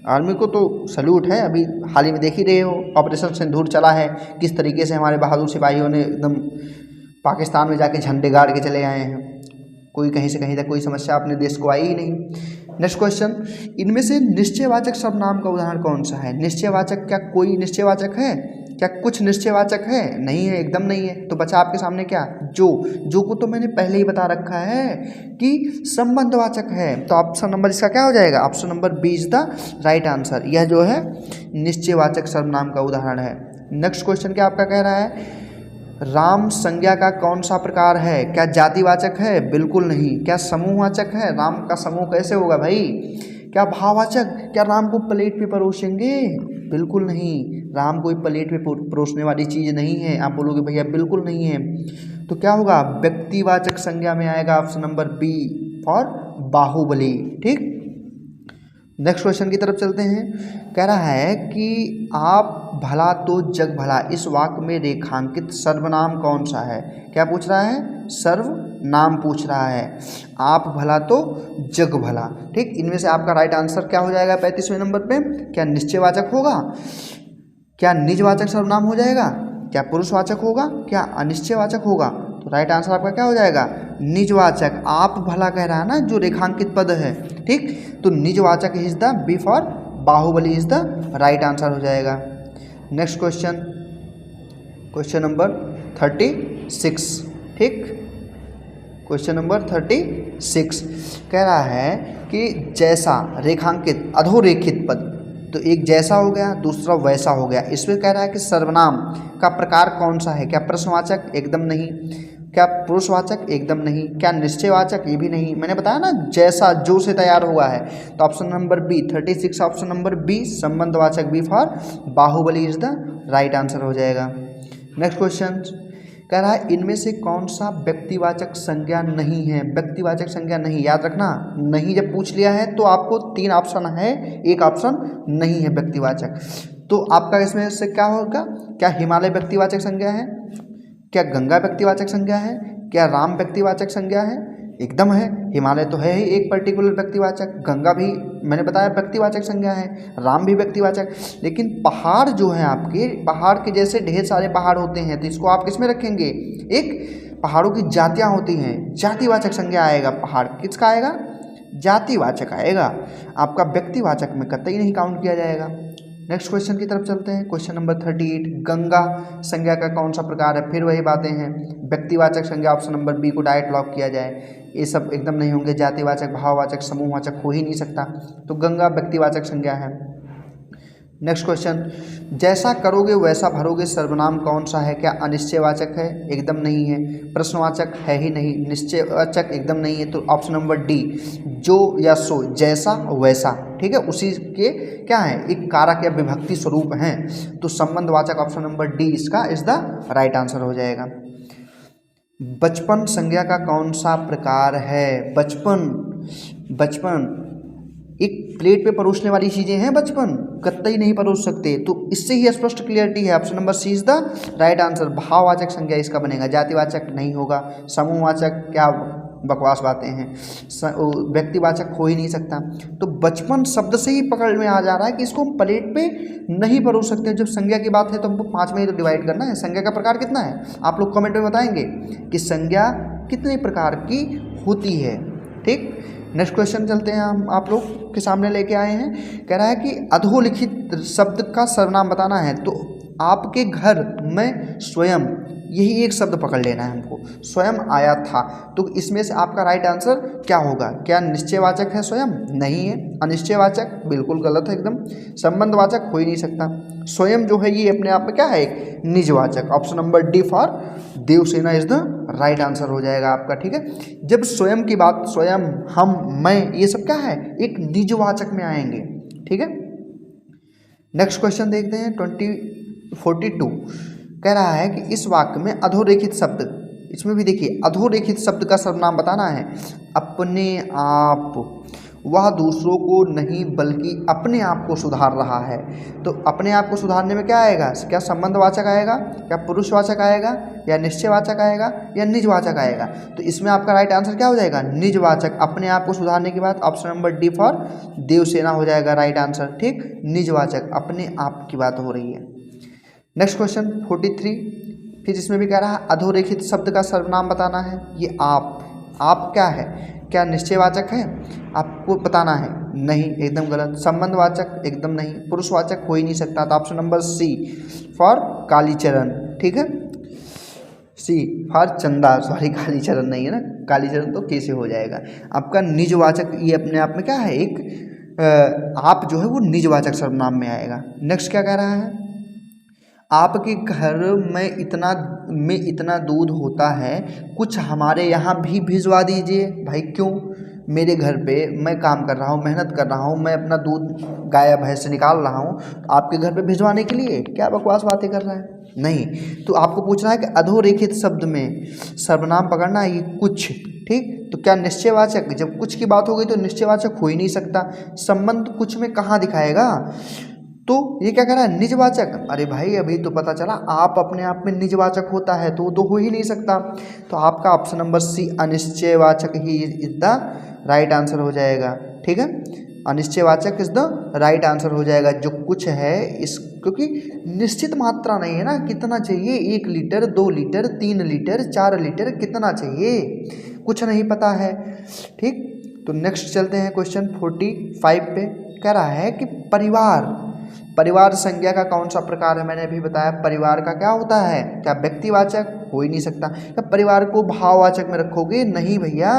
आर्मी को तो सल्यूट है। अभी हाल ही में देख ही रहे हो, ऑपरेशन सिंदूर चला है, किस तरीके से हमारे बहादुर सिपाहियों ने एकदम पाकिस्तान में जाके झंडे गाड़ के चले आए हैं। कोई कहीं से कहीं तक कोई समस्या अपने देश को आई ही नहीं। नेक्स्ट क्वेश्चन, इनमें से निश्चयवाचक सर्वनाम का उदाहरण कौन सा है। निश्चयवाचक, क्या कोई निश्चयवाचक है, क्या कुछ निश्चयवाचक है, नहीं है, एकदम नहीं है। तो बचा आपके सामने क्या, जो को तो मैंने पहले ही बता रखा है कि संबंधवाचक है। तो ऑप्शन नंबर इसका क्या हो जाएगा, option number B is the right answer. यह जो है निश्चयवाचक सर्वनाम का उदाहरण है। नेक्स्ट क्वेश्चन क्या आपका कह रहा है, राम संज्ञा का कौन सा प्रकार है। क्या जातिवाचक है, बिल्कुल नहीं। क्या समूहवाचक है, राम का समूह कैसे होगा भाई। क्या भाववाचक, क्या राम को प्लेट पे परोसेंगे, बिल्कुल नहीं। राम कोई प्लेट पे परोसने वाली चीज़ नहीं है। आप बोलोगे भैया बिल्कुल नहीं है, तो क्या होगा, व्यक्तिवाचक संज्ञा में आएगा option number B for Baahubali. ठीक, नेक्स्ट क्वेश्चन की तरफ चलते हैं। कह रहा है कि आप भला तो जग भला, इस वाक्य में रेखांकित सर्वनाम कौन सा है। क्या पूछ रहा है, सर्वनाम पूछ रहा है। आप भला तो जग भला। ठीक, इनमें से आपका राइट आंसर क्या हो जाएगा 35वें नंबर पे, क्या निश्चयवाचक होगा, क्या निजवाचक सर्वनाम हो जाएगा, क्या पुरुषवाचक होगा, क्या अनिश्चयवाचक होगा। तो राइट आंसर आपका क्या हो जाएगा, निजवाचक। आप भला कह रहा है ना जो रेखांकित पद है। ठीक, तो निजवाचक is the B for Baahubali is the right answer हो जाएगा। Next question, question number 36। ठीक, क्वेश्चन नंबर 36 कह रहा है कि जैसा रेखांकित अधोरेखित पद, तो एक जैसा हो गया, दूसरा वैसा हो गया। इसमें कह रहा है कि सर्वनाम का प्रकार कौन सा है। क्या प्रश्नवाचक, एकदम नहीं। क्या पुरुषवाचक, एकदम नहीं। क्या निश्चयवाचक, ये भी नहीं। मैंने बताया ना जैसा जो से तैयार हुआ है, तो option number B 36 option number B संबंधवाचक B for Baahubali is the right answer हो जाएगा। नेक्स्ट क्वेश्चन कह रहा है इनमें से कौन सा व्यक्तिवाचक संज्ञा नहीं है। व्यक्तिवाचक संज्ञा नहीं, याद रखना, नहीं जब पूछ लिया है तो आपको 3 ऑप्शन है, एक ऑप्शन नहीं है व्यक्तिवाचक। तो आपका इसमें से क्या होगा, क्या हिमालय व्यक्तिवाचक संज्ञा है, क्या गंगा व्यक्तिवाचक संज्ञा है, क्या राम व्यक्तिवाचक संज्ञा है। एकदम है, हिमालय तो है ही एक पर्टिकुलर व्यक्तिवाचक, गंगा भी मैंने बताया व्यक्तिवाचक संज्ञा है, राम भी व्यक्तिवाचक। लेकिन पहाड़ जो है आपके, पहाड़ के जैसे ढेर सारे पहाड़ होते हैं, तो इसको आप किसमें रखेंगे, एक पहाड़ों की जातियाँ होती हैं, जातिवाचक संज्ञा आएगा। पहाड़ किसका आएगा, जातिवाचक आएगा, आपका व्यक्तिवाचक में कतई नहीं काउंट किया जाएगा। नेक्स्ट क्वेश्चन की तरफ चलते हैं। क्वेश्चन नंबर 38, गंगा संज्ञा का कौन सा प्रकार है। फिर वही बातें हैं, व्यक्तिवाचक संज्ञा ऑप्शन नंबर बी को डायरेक्ट लॉक किया जाए। ये सब एकदम नहीं होंगे, जातिवाचक, भाववाचक, समूहवाचक हो ही नहीं सकता, तो गंगा व्यक्तिवाचक संज्ञा है। नेक्स्ट क्वेश्चन, जैसा करोगे वैसा भरोगे सर्वनाम कौन सा है। क्या अनिश्चयवाचक है, एकदम नहीं है। प्रश्नवाचक है ही नहीं। निश्चयवाचक एकदम नहीं है, तो ऑप्शन नंबर डी जो या सो, जैसा वैसा। ठीक है, उसी के क्या है, एक कारक या विभक्ति स्वरूप हैं, तो संबंधवाचक ऑप्शन नंबर डी इसका इज द राइट आंसर हो जाएगा। बचपन संज्ञा का कौन सा प्रकार है। बचपन, बचपन एक प्लेट पे परोसने वाली चीज़ें हैं, बचपन कतई नहीं परोस सकते, तो इससे ही स्पष्ट क्लियरिटी है। Option number C is the right answer. भाववाचक संज्ञा इसका बनेगा, जातिवाचक नहीं होगा। समूहवाचक क्या बकवास बातें हैं, व्यक्तिवाचक हो ही नहीं सकता। तो बचपन शब्द से ही पकड़ में आ जा रहा है कि इसको हम प्लेट पे नहीं परोस सकते। जब संज्ञा की बात है तो हमको 5 में ही तो डिवाइड करना है। संज्ञा का प्रकार कितना है, आप लोग कमेंट में बताएंगे कि संज्ञा कितने प्रकार की होती है। ठीक, नेक्स्ट क्वेश्चन चलते हैं, हम आप लोग के सामने लेके आए हैं। कह रहा है कि अधोलिखित शब्द का सर्वनाम बताना है, तो आपके घर में स्वयं, यही एक शब्द पकड़ लेना है हमको, स्वयं आया था। तो इसमें से आपका राइट आंसर क्या होगा। क्या निश्चयवाचक है स्वयं, नहीं है। अनिश्चयवाचक बिल्कुल गलत है एकदम। संबंधवाचक हो ही नहीं सकता। स्वयं जो है ये अपने आप में क्या है, एक निजवाचक। Option number D for Devasena is the right answer हो जाएगा आपका। ठीक है, जब स्वयं की बात, स्वयं, हम, मैं, ये सब क्या है, एक निजवाचक में आएंगे। ठीक है, नेक्स्ट क्वेश्चन देखते हैं 42 कह रहा है कि इस वाक्य में अधोरेखित शब्द, इसमें भी देखिए अधोरेखित शब्द का सर्वनाम बताना है। अपने आप, वह दूसरों को नहीं बल्कि अपने आप को सुधार रहा है। तो अपने आप को सुधारने में क्या आएगा, क्या संबंधवाचक आएगा, क्या पुरुषवाचक आएगा, या निश्चयवाचक आएगा, या निजवाचक आएगा। तो इसमें आपका राइट आंसर क्या हो जाएगा, निजवाचक। अपने आप को सुधारने के बाद option number D for Devsena हो जाएगा राइट आंसर। ठीक, निजवाचक, अपने आप की बात हो रही है। नेक्स्ट क्वेश्चन 43, फिर इसमें भी कह रहा है अधोरेखित शब्द का सर्वनाम बताना है। ये आप क्या है, क्या निश्चयवाचक है, आपको बताना है, नहीं, एकदम गलत। संबंधवाचक एकदम नहीं। पुरुषवाचक हो ही नहीं सकता, तो option number C for Kalicharan. ठीक है, C for Chanda, sorry Kalicharan नहीं है ना, कालीचरण तो कैसे हो जाएगा। आपका निजवाचक ये अपने आप में क्या है, एक आप जो है वो निजवाचक सर्वनाम में आएगा। नेक्स्ट क्या कह रहा है, आपके घर में इतना दूध होता है, कुछ हमारे यहाँ भी भिजवा दीजिए। भाई क्यों, मेरे घर पे मैं काम कर रहा हूँ, मेहनत कर रहा हूँ, मैं अपना दूध गाय भैंस से निकाल रहा हूँ आपके घर पे भिजवाने के लिए, क्या बकवास बातें कर रहा है? नहीं। तो आपको पूछना है कि अधोरेखित शब्द में सर्वनाम पकड़ना है, ये कुछ, ठीक। तो क्या निश्चयवाचक, जब कुछ की बात हो गई तो निश्चयवाचक हो ही नहीं सकता, संबंध कुछ में कहाँ दिखाएगा? तो ये क्या कह रहा है, निजवाचक। अरे भाई अभी तो पता चला आप अपने आप में निजवाचक होता है, तो वो तो हो ही नहीं सकता। तो आपका ऑप्शन नंबर सी अनिश्चयवाचक ही इज द राइट आंसर हो जाएगा, ठीक है। अनिश्चयवाचक इज द राइट आंसर हो जाएगा। जो कुछ है इस, क्योंकि निश्चित मात्रा नहीं है ना, कितना चाहिए, 1 लीटर, 2 लीटर, 3 लीटर, 4 लीटर, कितना चाहिए कुछ नहीं पता है, ठीक। तो नेक्स्ट चलते हैं क्वेश्चन 45 पे। कह रहा है कि परिवार संज्ञा का कौन सा प्रकार है? मैंने अभी बताया परिवार का क्या होता है, क्या व्यक्तिवाचक? हो ही नहीं सकता। क्या परिवार को भाववाचक में रखोगे? नहीं भैया,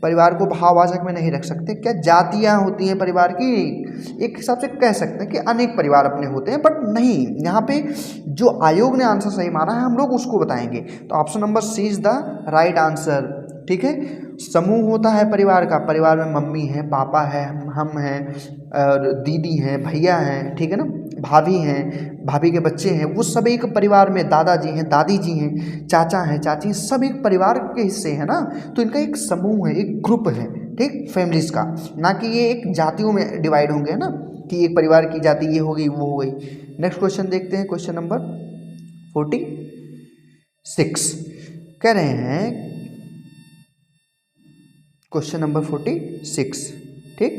परिवार को भाववाचक में नहीं रख सकते। क्या जातियां होती हैं परिवार की? एक हिसाब से कह सकते हैं कि अनेक परिवार अपने होते हैं, बट नहीं, यहाँ पे जो आयोग ने आंसर सही माना है हम लोग उसको बताएंगे। तो option number C is the right answer, ठीक है। समूह होता है परिवार का, परिवार में मम्मी है, पापा है, हम हैं, और दीदी हैं, भैया हैं, ठीक है ना, भाभी हैं, भाभी के बच्चे हैं, वो सब एक परिवार में, दादाजी हैं, दादी जी हैं, चाचा हैं, चाची हैं, सब एक परिवार के हिस्से हैं ना। तो इनका एक समूह है, एक ग्रुप है, ठीक, फैमिलीज का, ना कि ये एक जातियों में डिवाइड होंगे, है ना, कि एक परिवार की जाति ये हो गई वो हो गई। नेक्स्ट क्वेश्चन देखते हैं, क्वेश्चन नंबर 46 कह रहे हैं, क्वेश्चन नंबर 46, ठीक।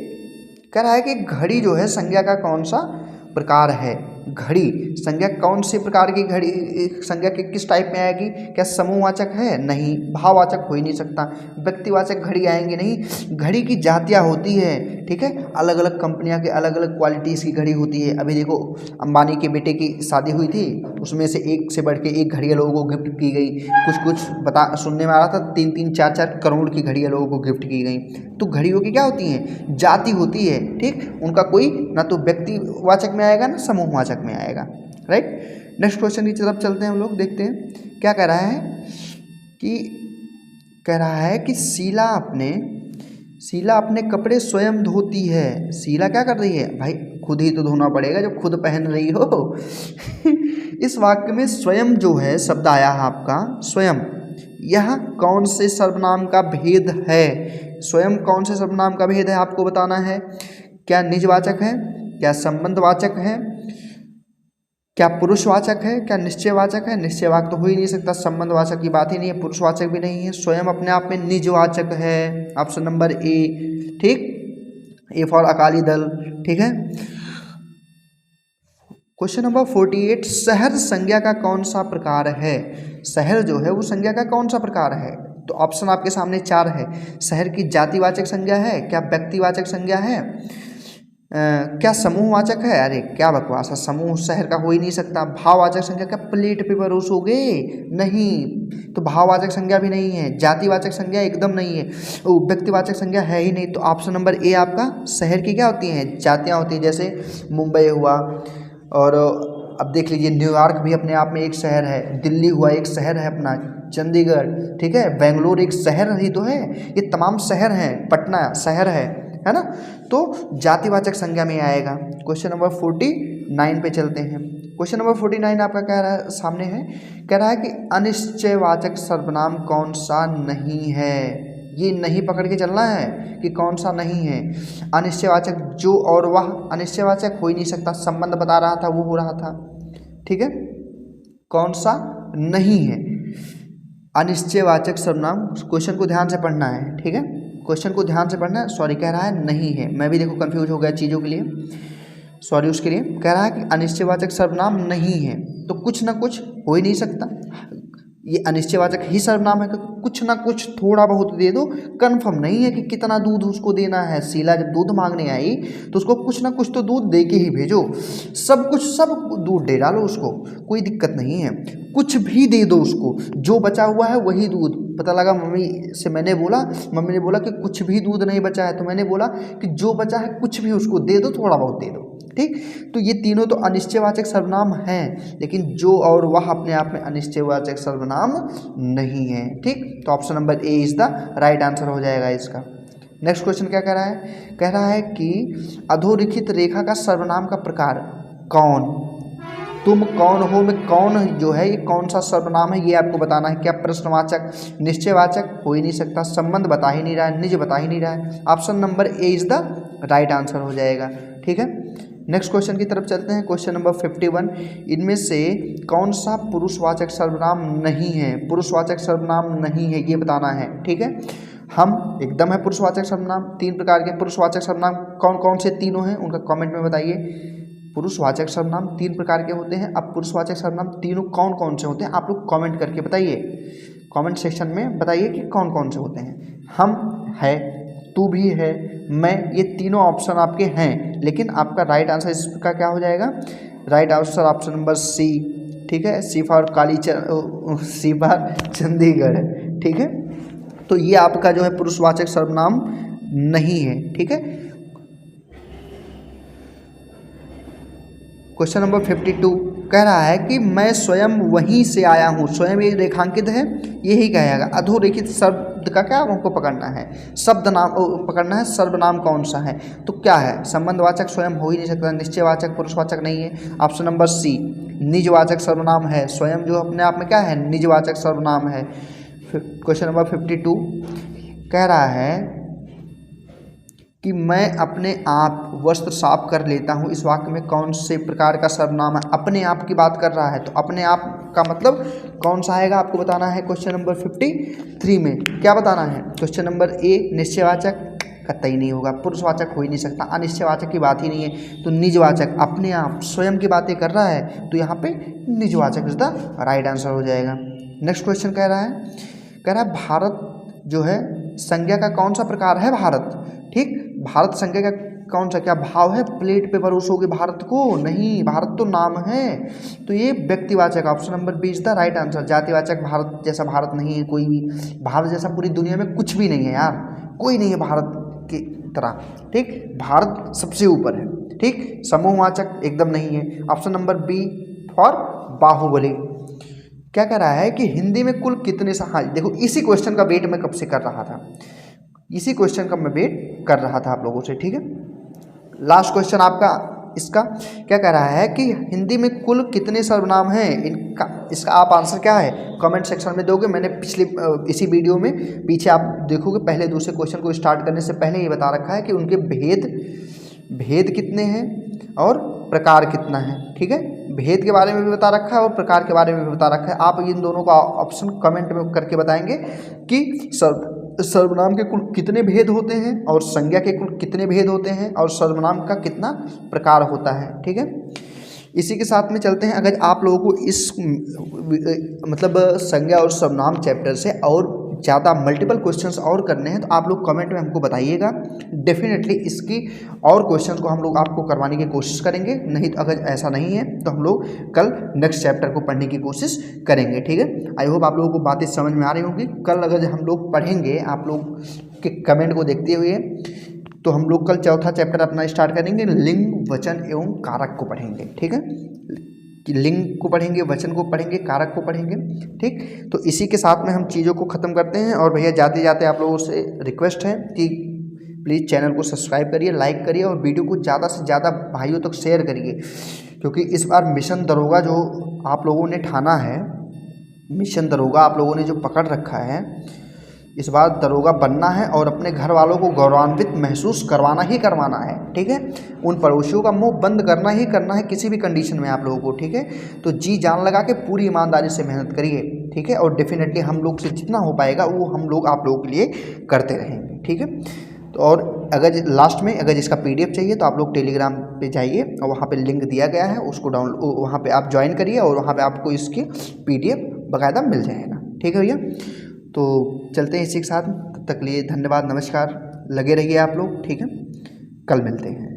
कह रहा है कि घड़ी जो है संज्ञा का कौन सा प्रकार है? घड़ी संज्ञा कौन से प्रकार की घड़ी, संज्ञा के किस टाइप में आएगी? क्या समूहवाचक है? नहीं। भाववाचक हो ही नहीं सकता। व्यक्तिवाचक घड़ी आएंगे नहीं। घड़ी की जातियाँ होती है, ठीक है, अलग अलग कंपनियां के अलग अलग क्वालिटीज़ की घड़ी होती है। अभी देखो अंबानी के बेटे की शादी हुई थी, उसमें से एक से बढ़ के एक घड़ियाँ लोगों को गिफ्ट की गई। कुछ बता सुनने में आ रहा था 3-3, 4-4 करोड़ की घड़ियाँ लोगों को गिफ्ट की गई। तो घड़ियों की क्या होती हैं? जाति होती है, ठीक। उनका कोई ना तो व्यक्तिवाचक में आएगा ना समूहवाचक में आएगा, राइट। नेक्स्ट क्वेश्चन की तरफ चलते हैं हम लोग, देखते हैं क्या कह रहा है कि, कह रहा है कि शीला अपने कपड़े स्वयं धोती है। शीला क्या कर रही है? भाई खुद ही तो धोना पड़ेगा जब खुद पहन रही हो। इस वाक्य में स्वयं जो है शब्द आया है आपका, स्वयं, यह कौन से सर्वनाम का भेद है? स्वयं कौन से सर्वनाम का भेद है आपको बताना है। क्या निजवाचक है? क्या संबंधवाचक है? क्या पुरुषवाचक है? क्या निश्चयवाचक है? निश्चयवाचक तो हो ही नहीं सकता, संबंधवाचक की बात ही नहीं है, पुरुषवाचक भी नहीं है। स्वयं अपने आप में निजवाचक है, ऑप्शन नंबर ए, ठीक। ए फॉर अकाली दल, ठीक है। क्वेश्चन नंबर 48, शहर संज्ञा का कौन सा प्रकार है? शहर जो है वो संज्ञा का कौन सा प्रकार है? तो ऑप्शन आपके सामने 4 है। शहर की जातिवाचक संज्ञा है? क्या व्यक्तिवाचक संज्ञा है? क्या समूहवाचक है? अरे क्या बकवास है, समूह शहर का हो ही नहीं सकता। भाववाचक संज्ञा? क्या प्लेट पे परोसोगे? नहीं, तो भाववाचक संज्ञा भी नहीं है, जातिवाचक संज्ञा एकदम नहीं है, व्यक्तिवाचक संज्ञा है ही नहीं। तो ऑप्शन नंबर ए आपका, शहर की क्या होती हैं? जातियाँ होती हैं, जैसे मुंबई हुआ, और अब देख लीजिए न्यूयॉर्क भी अपने आप में एक शहर है, दिल्ली हुआ एक शहर है अपना, चंडीगढ़, ठीक है, बेंगलोर एक शहर ही तो है, ये तमाम शहर हैं, पटना शहर है ना। तो जातिवाचक संज्ञा में आएगा। क्वेश्चन नंबर 49 पे चलते हैं। क्वेश्चन नंबर 49 आपका कह रहा है, सामने है, कह रहा है कि अनिश्चयवाचक सर्वनाम कौन सा नहीं है? ये नहीं पकड़ के चलना है कि कौन सा नहीं है। अनिश्चयवाचक जो और वह, अनिश्चयवाचक हो ही नहीं सकता, संबंध बता रहा था वो हो रहा था, ठीक है। कौन सा नहीं है अनिश्चयवाचक सर्वनाम? क्वेश्चन को ध्यान से पढ़ना है, ठीक है, क्वेश्चन को ध्यान से पढ़ना है। सॉरी, कह रहा है नहीं है, मैं भी देखो कंफ्यूज हो गया चीज़ों के लिए, सॉरी उसके लिए। कह रहा है कि अनिश्चयवाचक सर्वनाम नहीं है, तो कुछ ना कुछ हो ही नहीं सकता, ये अनिश्चयवाचक ही सर्वनाम है, तो कुछ ना कुछ थोड़ा बहुत दे दो। कंफर्म नहीं है कि कितना दूध उसको देना है। शीला जब दूध मांगने आई तो उसको कुछ ना कुछ तो दूध दे के ही भेजो, सब दूध दे डालो उसको, कोई दिक्कत नहीं है, कुछ भी दे दो उसको, जो बचा हुआ है वही दूध। पता लगा मम्मी से मैंने बोला, मम्मी ने बोला कि कुछ भी दूध नहीं बचा है, तो मैंने बोला कि जो बचा है कुछ भी उसको दे दो, थोड़ा बहुत दे दो, ठीक। तो ये तीनों तो अनिश्चयवाचक सर्वनाम हैं, लेकिन जो और वह अपने आप में अनिश्चयवाचक सर्वनाम नहीं है, ठीक। तो option number A is the right answer हो जाएगा इसका। नेक्स्ट क्वेश्चन क्या कह रहा है, कह रहा है कि अधोरेखित रेखा का सर्वनाम का प्रकार कौन। तुम कौन हो में कौन जो है ये कौन सा सर्वनाम है ये आपको बताना है। क्या प्रश्नवाचक, निश्चयवाचक, हो ही नहीं सकता, संबंध बता ही नहीं रहा है, निज बता ही नहीं रहा है। Option number A is the right answer हो जाएगा। ठीक है, नेक्स्ट क्वेश्चन की तरफ चलते हैं। क्वेश्चन नंबर 51, इनमें से कौन सा पुरुषवाचक सर्वनाम नहीं है। पुरुषवाचक सर्वनाम नहीं है ये बताना है। ठीक है, हम एकदम है पुरुषवाचक सर्वनाम। 3 प्रकार के पुरुषवाचक सर्वनाम कौन कौन से तीनों हैं उनका कमेंट में बताइए। पुरुषवाचक सर्वनाम 3 प्रकार के होते हैं। अब पुरुषवाचक सर्वनाम तीनों कौन कौन से होते हैं आप लोग कमेंट करके बताइए, कमेंट सेक्शन में बताइए कि कौन कौन से होते हैं। हम है, तू भी है, मैं, ये तीनों ऑप्शन आपके हैं, लेकिन आपका राइट आंसर इसका क्या हो जाएगा, right answer option number C. ठीक है, C for C for Chandigarh. ठीक है, तो ये आपका जो है पुरुषवाचक सर्वनाम नहीं है। ठीक है, क्वेश्चन नंबर 52 कह रहा है कि मैं स्वयं वहीं से आया हूँ। स्वयं ये रेखांकित है, यही कहेगा। अधोरेखित शब्द का क्या हमको पकड़ना है, शब्द नाम पकड़ना है, सर्वनाम कौन सा है। तो क्या है, संबंधवाचक स्वयं हो ही नहीं सकता, निश्चयवाचक पुरुषवाचक नहीं है। ऑप्शन नंबर सी निजवाचक सर्वनाम है। स्वयं जो अपने आप में क्या है, निजवाचक सर्वनाम है। क्वेश्चन नंबर 52 कह रहा है कि मैं अपने आप वस्त्र साफ कर लेता हूँ। इस वाक्य में कौन से प्रकार का सर्वनाम है। अपने आप की बात कर रहा है, तो अपने आप का मतलब कौन सा आएगा आपको बताना है। क्वेश्चन नंबर 53 में क्या बताना है। क्वेश्चन नंबर ए निश्चयवाचक, कतई नहीं होगा, पुरुषवाचक हो ही नहीं सकता, अनिश्चयवाचक की बात ही नहीं है। तो निजवाचक, अपने आप स्वयं की बातें कर रहा है, तो यहाँ पे निजवाचक इज द राइट आंसर हो जाएगा। नेक्स्ट क्वेश्चन कह रहा है भारत जो है संज्ञा का कौन सा प्रकार है। भारत, ठीक, भारत संज्ञा का कौन सा, क्या भाव है, प्लेट पे परोसोगे भारत को, नहीं, भारत तो नाम है। तो ये व्यक्तिवाचक, option number B is the right answer. जातिवाचक, भारत जैसा भारत नहीं है कोई भी, भारत जैसा पूरी दुनिया में कुछ भी नहीं है यार, कोई नहीं है भारत की तरह। ठीक, भारत सबसे ऊपर है। ठीक, समूहवाचक एकदम नहीं है। Option number B for Baahubali. क्या कह रहा है कि हिंदी में कुल कितने हाँ देखो, इसी क्वेश्चन का वेट मैं कब से कर रहा था, इसी क्वेश्चन का मैं वेट कर रहा था आप लोगों से। ठीक है, लास्ट क्वेश्चन आपका इसका क्या कह रहा है कि हिंदी में कुल कितने सर्वनाम हैं। इनका इसका आप आंसर क्या है कमेंट सेक्शन में दोगे। मैंने पिछले इसी वीडियो में पीछे आप देखोगे, पहले दूसरे क्वेश्चन को स्टार्ट करने से पहले ये बता रखा है कि उनके भेद कितने हैं और प्रकार कितना है। ठीक है, भेद के बारे में भी बता रखा है और प्रकार के बारे में भी बता रखा है। आप इन दोनों का ऑप्शन कमेंट में करके बताएंगे कि सर्वनाम के कुल कितने भेद होते हैं और संज्ञा के कुल कितने भेद होते हैं और सर्वनाम का कितना प्रकार होता है। ठीक है, इसी के साथ में चलते हैं। अगर आप लोगों को इस मतलब संज्ञा और सर्वनाम चैप्टर से और ज़्यादा मल्टीपल क्वेश्चंस और करने हैं तो आप लोग कमेंट में हमको बताइएगा। डेफिनेटली इसकी और क्वेश्चंस को हम लोग आपको करवाने की कोशिश करेंगे। नहीं तो अगर ऐसा नहीं है तो हम लोग कल नेक्स्ट चैप्टर को पढ़ने की कोशिश करेंगे। ठीक है, आई होप आप लोगों को बातें समझ में आ रही होंगी। कल अगर हम लोग पढ़ेंगे आप लोग के कमेंट को देखते हुए, तो हम लोग कल चौथा चैप्टर अपना स्टार्ट करेंगे, लिंग वचन एवं कारक को पढ़ेंगे। ठीक है, कि लिंग को पढ़ेंगे, वचन को पढ़ेंगे, कारक को पढ़ेंगे। ठीक, तो इसी के साथ में हम चीज़ों को ख़त्म करते हैं। और भैया जाते जाते आप लोगों से रिक्वेस्ट है कि प्लीज़ चैनल को सब्सक्राइब करिए, लाइक करिए और वीडियो को ज़्यादा से ज़्यादा भाइयों तक शेयर करिए, क्योंकि इस बार मिशन दरोगा जो आप लोगों ने ठाना है, मिशन दरोगा आप लोगों ने जो पकड़ रखा है, इस बार दरोगा बनना है और अपने घर वालों को गौरवान्वित महसूस करवाना ही करवाना है। ठीक है, उन पड़ोसियों का मुंह बंद करना ही करना है किसी भी कंडीशन में आप लोगों को। ठीक है, तो जी जान लगा के पूरी ईमानदारी से मेहनत करिए। ठीक है, और डेफिनेटली हम लोग से जितना हो पाएगा वो हम लोग आप लोगों के लिए करते रहेंगे। ठीक है, तो और अगर लास्ट में अगर इसका PDF चाहिए तो आप लोग टेलीग्राम पे जाइए और वहाँ पे लिंक दिया गया है, उसको डाउनलोड वहाँ पे आप ज्वाइन करिए और वहाँ पे आपको इसकी PDF बाकायदा मिल जाएगा। ठीक है भैया, तो चलते हैं इसी के साथ। तब तक लिए धन्यवाद, नमस्कार, लगे रहिए आप लोग। ठीक है, कल मिलते हैं।